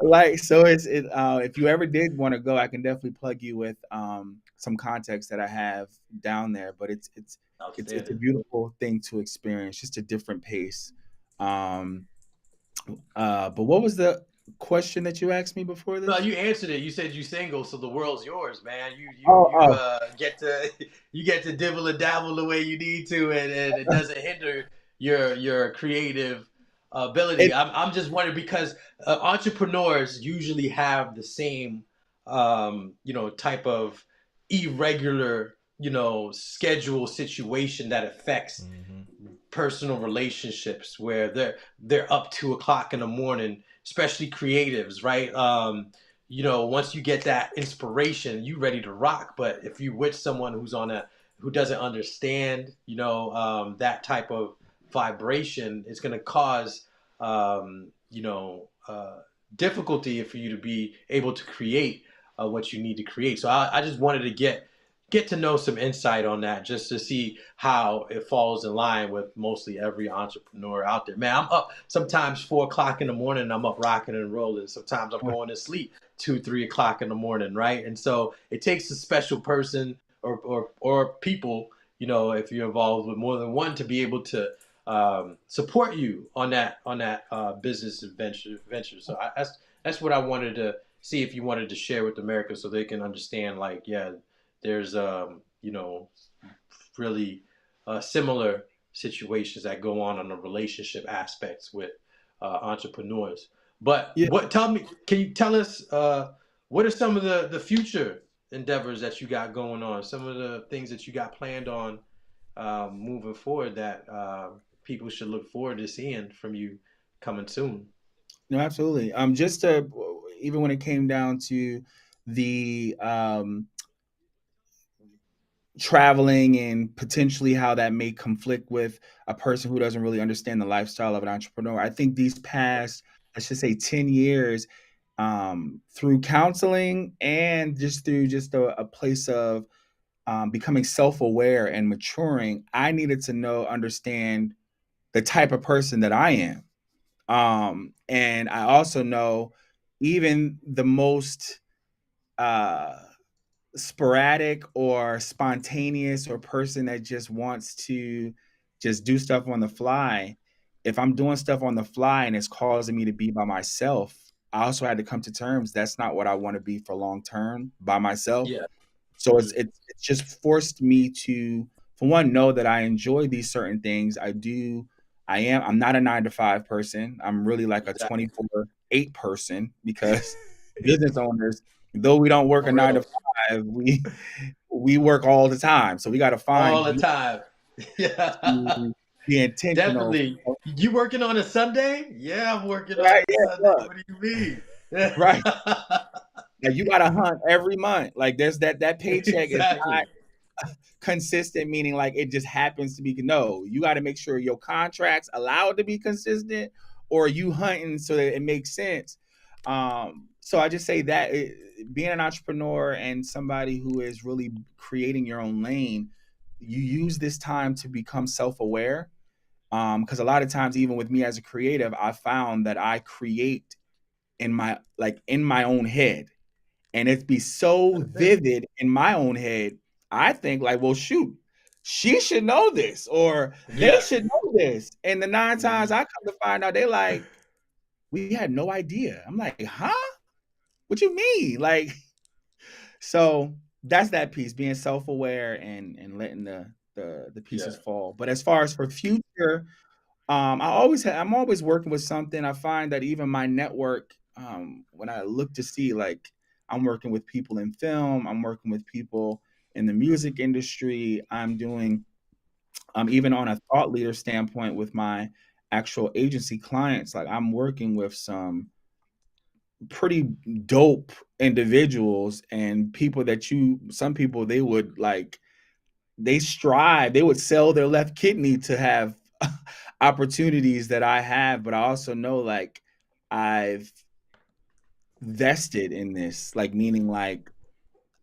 like so if you ever did want to go, I can definitely plug you with some context that I have down there. But it's a Outstanding. beautiful thing to experience, just a different pace. Um but what was the question that you asked me before No, this? you answered it. You said you single, so the world's yours, man. You Oh, get to you get to dibble and dabble the way you need to, and it doesn't hinder your creative ability. it I'm just wondering, because entrepreneurs usually have the same type of irregular schedule situation that affects Hmm. personal relationships, where they're up 2 o'clock in the morning, especially creatives, right? Once you get that inspiration, you ready to rock. But if you with someone who's on who doesn't understand, that type of vibration is going to cause, difficulty for you to be able to create what you need to create. So I just wanted to get to know some insight on that, just to see how it falls in line with mostly every entrepreneur out there. Man, I'm up sometimes 4 o'clock in the morning. I'm up rocking and rolling. Sometimes I'm going to sleep 2, 3 o'clock in the morning, right? And so it takes a special person or people, if you're involved with more than one, to be able to support you on that business venture. So that's what I wanted to see if you wanted to share with America, so they can understand, like, yeah, there's really similar situations that go on the relationship aspects with entrepreneurs. But Yeah. can you tell us what are some of the future endeavors that you got going on? Some of the things that you got planned on moving forward that people should look forward to seeing from you coming soon. No, absolutely. Just to even when it came down to the traveling and potentially how that may conflict with a person who doesn't really understand the lifestyle of an entrepreneur. I think these past, let's just say 10 years, through counseling and just through just a place of becoming self-aware and maturing, I needed to understand the type of person that I am. And I also know even the most uh, sporadic or spontaneous or person that just wants to just do stuff on the fly, if I'm doing stuff on the fly and it's causing me to be by myself, I also had to come to terms that's not what I want to be for long term by myself. Yeah. So Hmm. it's just forced me to, for one, know that I enjoy these certain things. I do. I'm not a 9 to 5 person. I'm really like a Exactly. 24/8 person because business owners, though we don't work a For nine to real. five, we work all the time. So we got to find All the time. Yeah. to be intentional. Definitely. You working on a Sunday? Yeah, I'm working on Right? a Yeah. Sunday. Look, What do you mean? right. Like you got to hunt every month. Like there's that paycheck is not Exactly. consistent, meaning like it just happens to be. No, you got to make sure your contracts allow it to be consistent, or you hunting so that it makes sense. So I just say that being an entrepreneur and somebody who is really creating your own lane, you use this time to become self-aware. Because a lot of times, even with me as a creative, I found that I create in my own head, and it be so That's it. vivid in my own head. I think like, well, shoot, she should know this, or they Yeah. should know this. And the nine times Mhm. I come to find out, they like, we had no idea. I'm like, huh? What you mean? Like, so that's that piece, being self-aware and letting the pieces Yeah. fall. But as far as for future, I'm always working with something. I find that even my network, when I look to see, like, I'm working with people in film, I'm working with people in the music industry. I'm doing even on a thought leader standpoint with my actual agency clients. Like I'm working with some pretty dope individuals and people that some people they would like they would sell their left kidney to have opportunities that I have, but I also know like I've vested in this, like meaning like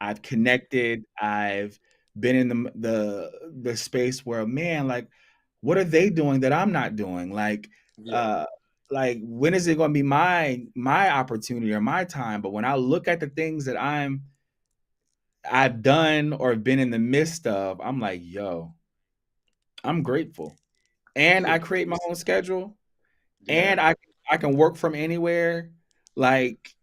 I've connected, I've been in the space where, man, like what are they doing that I'm not doing? Yeah. Uh like when is it going to be my opportunity or my time? But when I look at the things that I've done or been in the midst of, I'm like, yo, I'm grateful. And I create my own schedule, Yeah. and I can work from anywhere. Like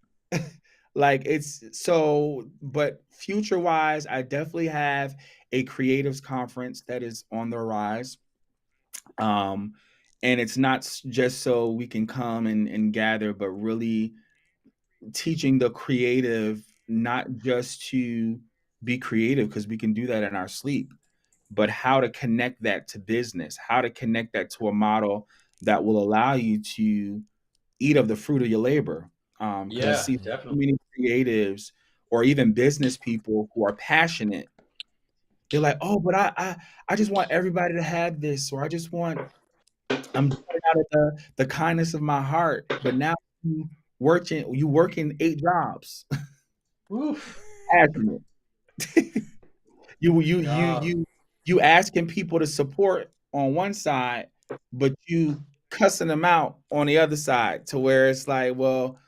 like it's so, but future wise, I definitely have a creatives conference that is on the rise. Um and it's not just so we can come and gather, but really teaching the creative not just to be creative because we can do that in our sleep, but how to connect that to business, how to connect that to a model that will allow you to eat of the fruit of your labor. Because I Yeah. see so Definitely. many creatives or even business people who are passionate, They're like, oh, but I just want everybody to have this, or I'm doing it out of the kindness of my heart. But now you working 8 jobs, Oof. passionate. You you you Yeah. you you asking people to support on one side, but you cussing them out on the other side to where it's like, well,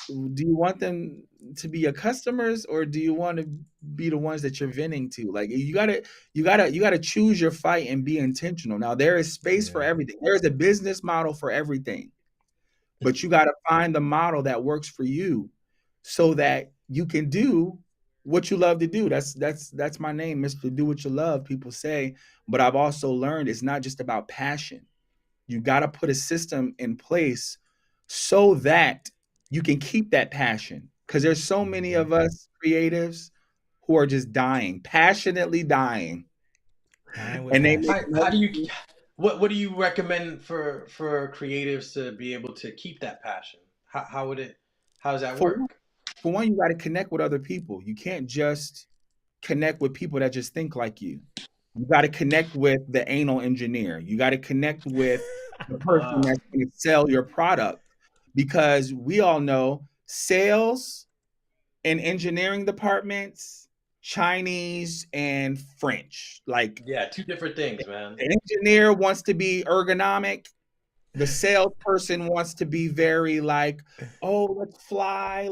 do you want them to be your customers or do you want to be the ones that you're venting to? Like you gotta choose your fight and be intentional. Now there is space for Yeah. everything. There's a business model for everything, but you got to find the model that works for you so that you can do what you love to do. That's my name, Mr. Do What You Love, people say. But I've also learned it's not just about passion. You got to put a system in place so that you can keep that passion. Because there's so many Mm-hmm. of us creatives who are just dying, passionately dying, Dying with and they make passion. How do you no. what do you recommend for creatives to be able to keep that passion? How would it how does that For one, work? for one, you got to connect with other people. You can't just connect with people that just think like you. You got to connect with the anal engineer. You got to connect with the person Uh that's going to sell your product because we all know sales and engineering departments, Chinese and French. Like yeah, two different things, man. the engineer wants to be ergonomic, the salesperson wants to be very like, oh, let's fly,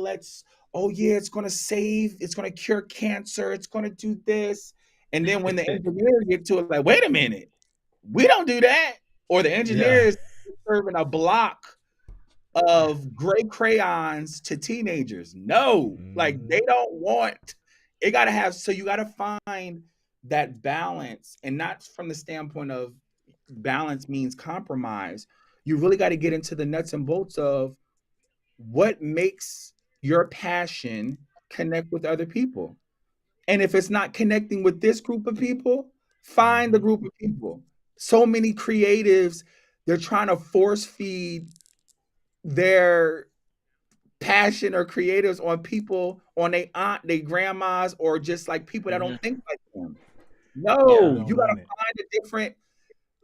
oh yeah, it's gonna cure cancer, it's gonna do this. And then when the engineer get to it, like, wait a minute, we don't do that. Or the engineer Yeah. is serving a block of gray crayons to teenagers. No, like Mm-hmm. they don't want it. Gotta have so you gotta find that balance, and not from the standpoint of balance means compromise. You really got to get into the nuts and bolts of what makes your passion connect with other people. And if it's not connecting with this group of people, find the Mm-hmm. group of people. So many creatives, they're trying to force feed their passion or creatives on people, on their aunt, their grandmas, or just like people that Hmm. don't think like them. Yeah. They No, you don't got to want it. find a different.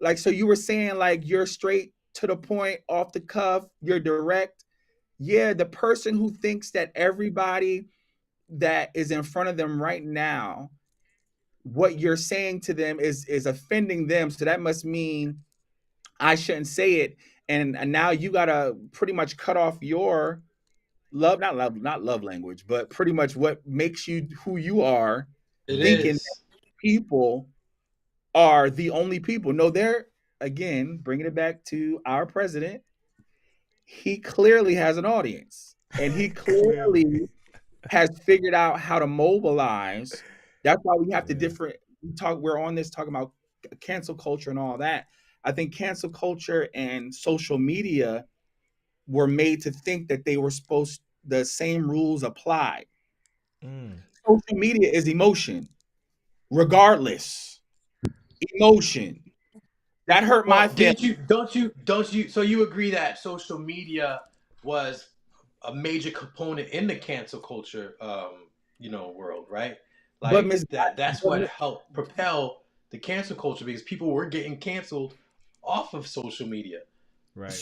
Like, so you were saying, like, you're straight to the point, off the cuff, you're direct. Yeah, the person who thinks that everybody that is in front of them right now, what you're saying to them is offending them. So that must mean I shouldn't say it. And now you gotta pretty much cut off your not love language, but pretty much what makes you who you are, It thinking that is. people are the only people. No, they're again bringing it back to our president. He clearly has an audience, and he Clearly. clearly has figured out how to mobilize. That's why we have to Yeah. different. We're on this talking about cancel culture and all that. I think cancel culture and social media were made to think that they were supposed the same rules apply. Mm. Social media is emotion, regardless. Emotion that hurt my Well, feelings. didn't you don't you so you agree that social media was a major component in the cancel culture world, right? But Like Miss, that's what helped propel the cancel culture because people were getting canceled off of social media. Right.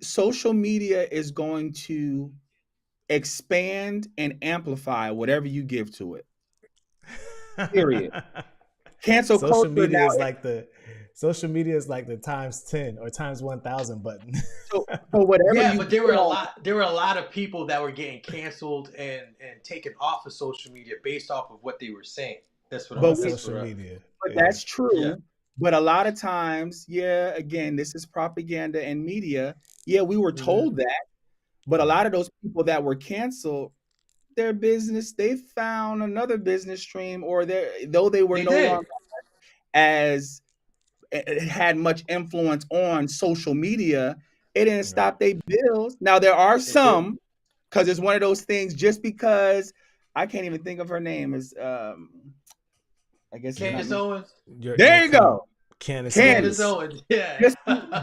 social media is going to expand and amplify whatever you give to it. Period. Cancel social culture media is now. like the social media is like the times 10 or times 1000 button. So whatever Yeah, you but there put were a on, lot there were a lot of people that were getting canceled and taken off of social media based off of what they were saying. That's what On but that's we, social what media. but Yeah. that's yeah. true. But a lot of times, yeah, again, this is propaganda and media. Yeah, we were Hmm. told that, but a Right. lot of those people that were canceled, their business, they found another business stream, or though they were They no did. longer as it had much influence on social media, it didn't Right. stop their bills. Now there are It did. some, because it's one of those things. Just because I can't even think of her name is, I guess it's not Candace Miss. Owens. Your There you go, Candace Candace Candace. Owens. Owens. Yeah.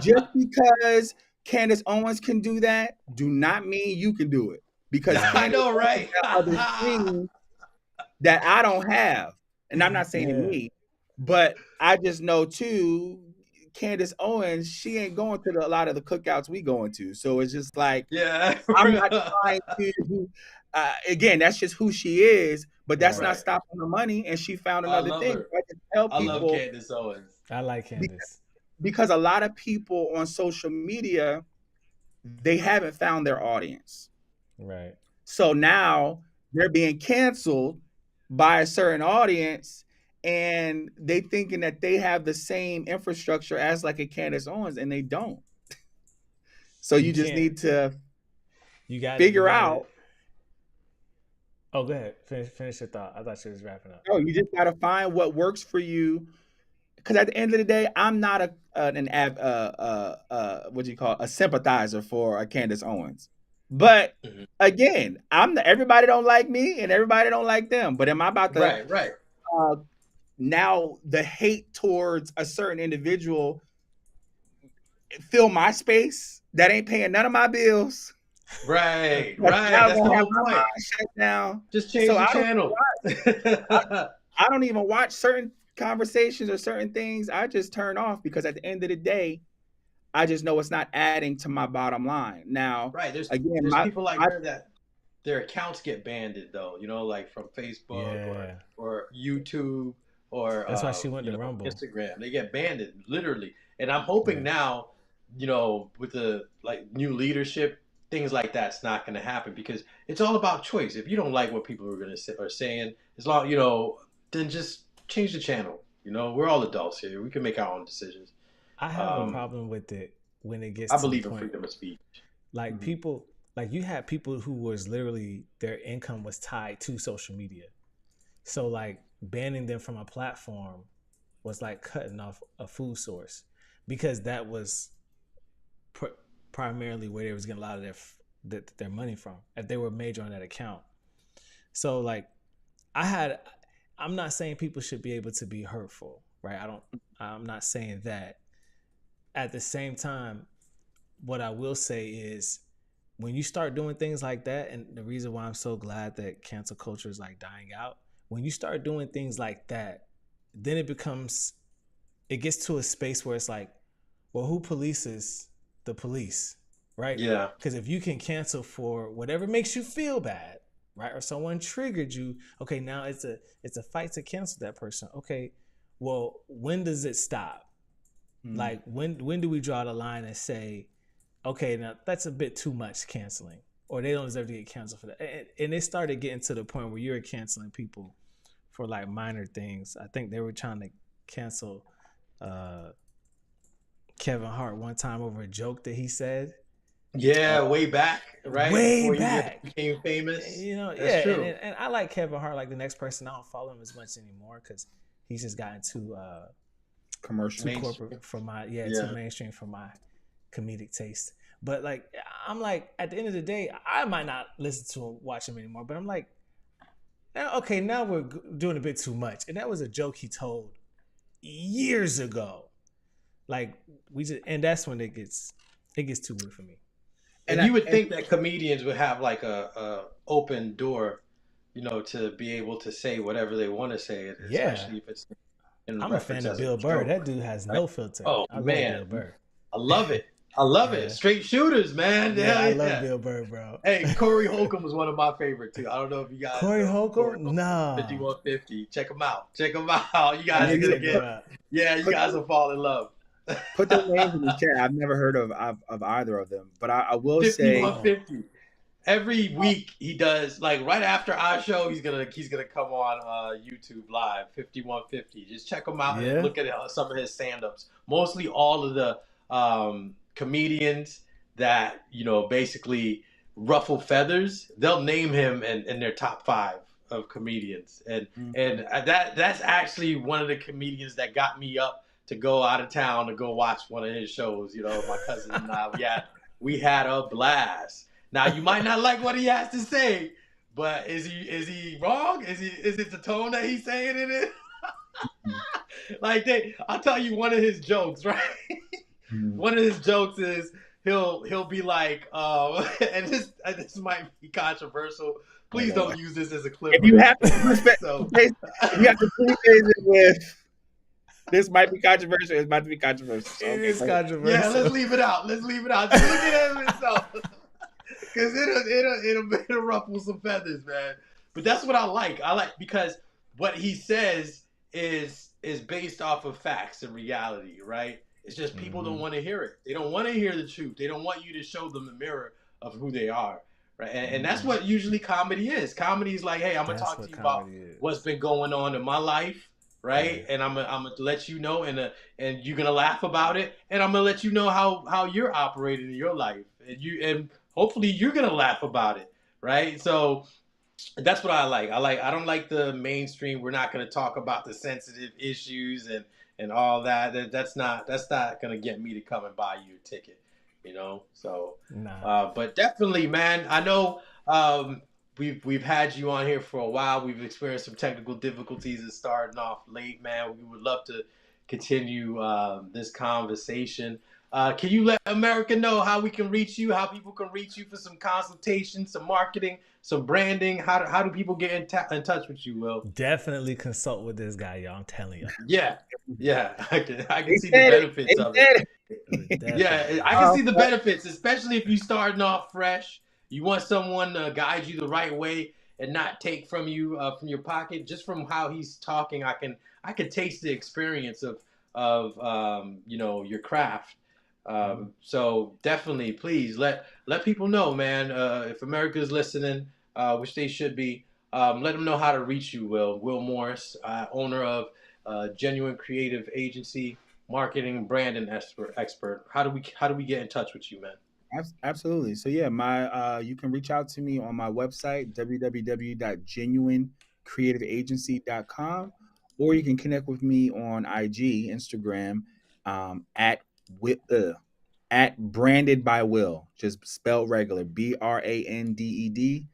Just because Candace Owens can do that, do not mean you can do it. Because Right. I Candace know, Owens right? got other things that I don't have. and I'm not saying Yeah. me, but I just know too, Candace Owens, she ain't going to a lot of the cookouts we going to. So it's just like Yeah. I'm not trying to. Again, that's just who she is, but that's Right. not Right. stopping her money, and she found I another love thing. her. So I just tell I love people Candace Owens. I like be- Candace. because a lot of people on social media, they haven't found their audience. Right. So now they're being canceled by a certain audience, and they thinking that they have the same infrastructure as like a Candace Owens, and they don't. So You you just can't. need to You got it. You figure got it. out. Oh, go ahead. Finish your thought. I thought you was wrapping up. No, you just got to find what works for you. Because at the end of the day, I'm not what do you call it? A sympathizer for a Candace Owens. But Mhm. again, everybody don't like me and everybody don't like them. But am I about to Right. Right. uh, now the hate towards a certain individual fill my space that ain't paying none of my bills? Right. That's Right. now That's the gonna have whole my point. mind shut down. Just change So the channel. I don't even watch certain conversations or certain things. I just turn off because at the end of the day, I just know it's not adding to my bottom line. Now, Right. There's again, people like her that their accounts get banned though, like from Facebook Yeah. or YouTube or That's why she went to Rumble. Instagram. They get banned literally. And I'm hoping Yeah. now, with the like new leadership, things like that's not going to happen because it's all about choice. If you don't like what people are going to say or saying, as long then just change the channel. We're all adults here. We can make our own decisions. I have a problem with it when it gets I to the believe in point freedom of speech. like people like you had people who was literally their income was tied to social media. So like banning them from a platform was like cutting off a food source because that was primarily where they was getting a lot of their money from if they were major on that account. So like I'm not saying people should be able to be hurtful, right? I'm not saying that. At the same time, what I will say is when you start doing things like that, and the reason why I'm so glad that cancel culture is like dying out, when you start doing things like that, then it gets to a space where it's like, well, who polices the police, right? Yeah. Because if you can cancel for whatever makes you feel bad, right, or someone triggered you, okay, now it's a fight to cancel that person. Okay, well, when does it stop? Like when do we draw the line and say, okay, now that's a bit too much canceling, or they don't deserve to get canceled for that? And it started getting to the point where you're canceling people for like minor things. I think they were trying to cancel Kevin Hart one time over a joke that he said. Yeah, way back, right? Way Before back. he became famous. That's true. And I like Kevin Hart like the next person. I don't follow him as much anymore because he's just gotten too commercial, too corporate for my too mainstream for my comedic taste. But like I'm like at the end of the day, I might not listen to him, watch him anymore. But I'm like, okay, now we're doing a bit too much. And that was a joke he told years ago. Like and that's when it gets too weird for me. And you would think that comedians would have like a open door, to be able to say whatever they want to say, especially if it's. I'm a fan of Bill Burr. That dude has no filter. Oh I man, love Bill Burr. I love it. I love it. Straight shooters, man. Yeah, I love Bill Burr, bro. Hey, Corey Holcomb was one of my favorite too. I don't know if you guys. Corey Holcomb? No. 5150. Check him out. You guys are gonna get. Yeah, you guys will fall in love. Put their names in the chat. I've never heard of either of them, but I will say 5150. Every week he does, like right after our show, he's gonna come on YouTube live 5150. Just check him out and look at some of his stand-ups. Mostly all of the comedians that basically ruffle feathers. They'll name him in their top 5 of comedians, and that's actually one of the comedians that got me up to go out of town to go watch one of his shows. My cousin and I, we had a blast. Now you might not like what he has to say, but is he wrong? Is it the tone that he's saying in it? Like I'll tell you one of his jokes, right? One of his jokes is he'll be like, and this might be controversial, Please don't use this as a clip. If you have to So if you have to preface it with, this might be controversial. It's about to be controversial. So, It is controversial. yeah, let's leave it out. Just look at him himself, because it'll ruffle some feathers, man. But that's what I like. Because what he says is based off of facts and reality, right? It's just people don't want to hear it. They don't want to hear the truth. They don't want you to show them the mirror of who they are, right? And that's what usually comedy is. Comedy is like, hey, I'm gonna talk to you about what's been going on in my life. Right, and I'm gonna let you know, and you're gonna laugh about it, and I'm gonna let you know how you're operating in your life, and hopefully you're gonna laugh about it, right? So that's what I like. I don't like the mainstream. We're not gonna talk about the sensitive issues and all that. That's not gonna get me to come and buy you a ticket, you know. So, but definitely, man. I know. We've had you on here for a while. We've experienced some technical difficulties and starting off late, man. We would love to continue this conversation. Can you let America know how we can reach you, how people can reach you for some consultation, some marketing, some branding? How do people get in touch with you, Will? Definitely consult with this guy, y'all. I'm telling you. Yeah. I can see the benefits of it. Yeah, I can see the benefits, especially if you're starting off fresh. You want someone to guide you the right way and not take from you from your pocket. Just from how he's talking, I can taste the experience of your craft. So definitely, please let people know, man. If America is listening, which they should be, let them know how to reach you. Will Morris, owner of Genuine Creative Agency, marketing, branding expert. How do we get in touch with you, man? Absolutely. So yeah, you can reach out to me on my website, www.genuinecreativeagency.com, or you can connect with me on IG, Instagram, at Branded by Will, just spelled regular, BRANDED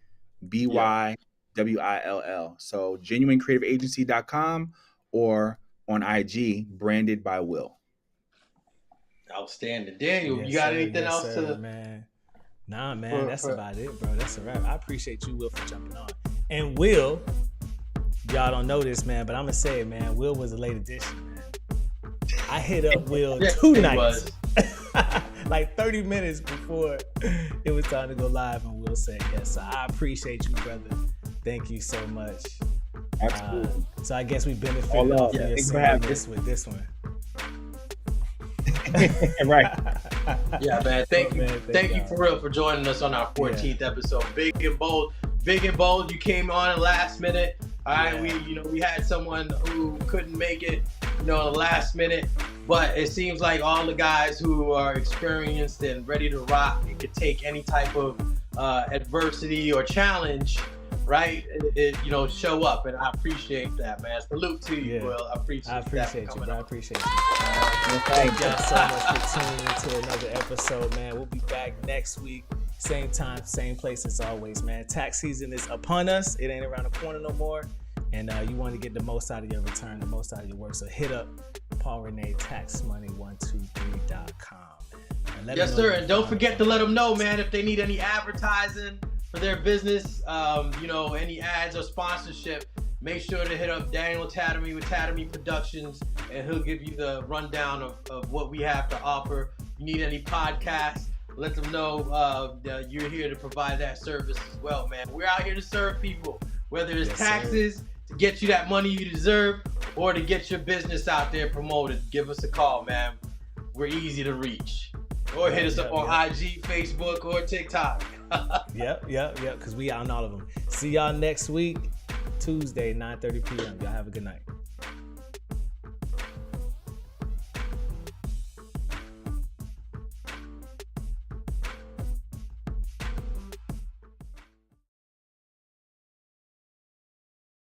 BYWILL. So genuinecreativeagency.com or on IG, Branded by Will. Outstanding. Daniel, you got anything else to... man? Nah, man, that's about it, bro. That's a wrap. I appreciate you, Will, for jumping on. And Will, y'all don't know this, man, but I'm going to say it, man. Will was a late addition, man. I hit up Will 2 nights. Like 30 minutes before it was time to go live, and Will said yes. So I appreciate you, brother. Thank you so much. Absolutely. So I guess we benefited off of your singleness with this one. Right. Yeah, man. Thank you for real for joining us on our 14th episode. Big and bold. You came on last minute. All right, we had someone who couldn't make it, last minute, but it seems like all the guys who are experienced and ready to rock and could take any type of adversity or challenge, right? Show up, and I appreciate that, man. Salute to you, Will. I appreciate you, bro. I appreciate you. Thank y'all so much for tuning into another episode, man. We'll be back next week, same time, same place as always, man. Tax season is upon us. It ain't around the corner no more, and you want to get the most out of your return, the most out of your work. So hit up Paul Rene taxmoney123.com. Yes, sir. And don't forget to let them know, man, if they need any advertising for their business, any ads or sponsorship, make sure to hit up Daniel Tatamy with Tatamy Productions, and he'll give you the rundown of what we have to offer. If you need any podcasts, let them know you're here to provide that service as well, man. We're out here to serve people, whether it's taxes, to get you that money you deserve, or to get your business out there promoted. Give us a call, man. We're easy to reach. Or hit us up on IG, Facebook, or TikTok. Yep, because we out on all of them. See y'all next week, Tuesday, 9:30 p.m. Y'all have a good night.